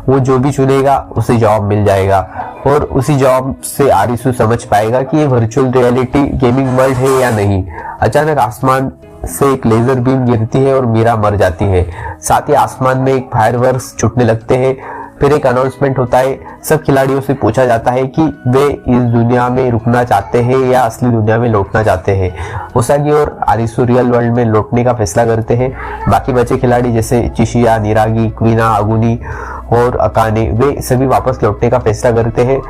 वो जो भी चुनेगा उसे जवाब मिल जाएगा और उसी जवाब से आरिसू समझ पाएगा कि ये वर्चुअल रियलिटी गेमिंग वर्ल्ड है या नहीं। अचानक आसमान से एक लेजर बीम गिरती है और मीरा मर जाती है। साथ ही आसमान में एक फायरवर्क्स छूटने लगते हैं। फिर एक अनाउंसमेंट होता है। सब खिलाड़ियों से पूछा जाता है कि वे इस दुनिया में रुकना चाहते हैं या असली दुनिया में लौटना चाहते हैं। उसागी और आरिसू रियल वर्ल्ड में लौटने का फैसला करते हैं। बाकी बचे खिलाड़ी जैसे चिशिया, निरागी, क्वीना, अगुनी और अकाने, वे सभी वापस लौटने का फैसला करते हैं।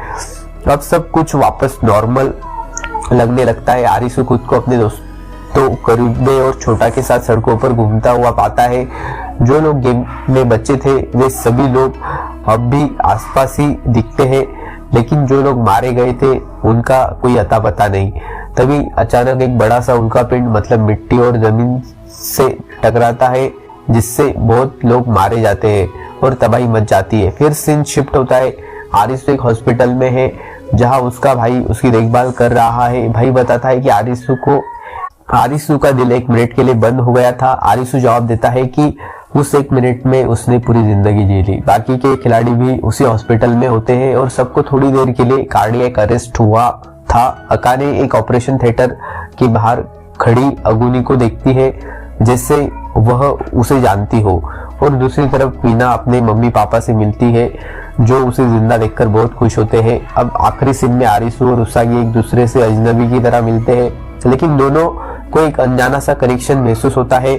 अब सब कुछ वापस नॉर्मल लगने लगता है। आरिसू खुद को अपने दोस्तों करूबे और छोटा के साथ सड़कों पर घूमता हुआ पाता है। जो लोग गेम में बचे थे वे सभी लोग अब भी आसपास ही दिखते हैं, लेकिन जो लोग मारे गए थे उनका कोई अता पता नहीं। तभी अचानक एक बड़ा सा उल्कापिंड मतलब मिट्टी और जमीन से टकराता है, जिससे बहुत लोग मारे जाते हैं और तबाही मच जाती है। फिर सीन शिफ्ट होता है। आरिसू एक हॉस्पिटल में है जहां उसका भाई उसकी देखभाल कर रहा है। भाई बताता है कि आरिसू का दिल 1 मिनट के लिए बंद हो गया था। आरिसू जवाब देता है कि उस 1 मिनट में उसने पूरी जिंदगी जी ली। बाकी के खिलाड़ी भी उसी हॉस्पिटल में होते हैं और सबको थोड़ी देर के लिए कार्डियक अरेस्ट हुआ था। अकाने एक ऑपरेशन थिएटर के बाहर खड़ी अगुनी को देखती है जैसे वह उसे जानती हो, और दूसरी तरफ वीना अपने मम्मी पापा से मिलती है जो उसे जिंदा देखकर बहुत खुश होते हैं। अब आखिरी सीन में आरिसू और उसागी एक दूसरे से अजनबी की तरह मिलते हैं, लेकिन दोनों को एक अनजाना सा कनेक्शन महसूस होता है।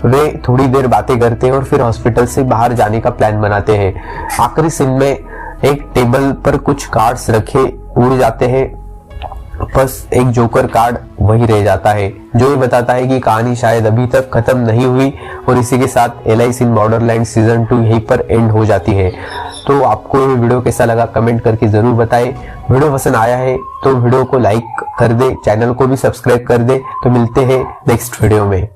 वे थोड़ी देर बातें करते हैं और फिर हॉस्पिटल से बाहर जाने का प्लान बनाते हैं। आखिरी सीन में एक टेबल पर कुछ कार्ड्स रखे उड़ जाते हैं, बस एक जोकर कार्ड वही रह जाता है जो ये बताता है कि कहानी शायद अभी तक खत्म नहीं हुई, और इसी के साथ एलाइस इन बॉर्डरलैंड सीजन 2 यहीं पर एंड हो जाती है। तो आपको ये वीडियो कैसा लगा कमेंट करके जरूर बताएं। वीडियो पसंद आया है तो वीडियो को लाइक कर दे, चैनल को भी सब्सक्राइब कर दे। तो मिलते हैं नेक्स्ट वीडियो में।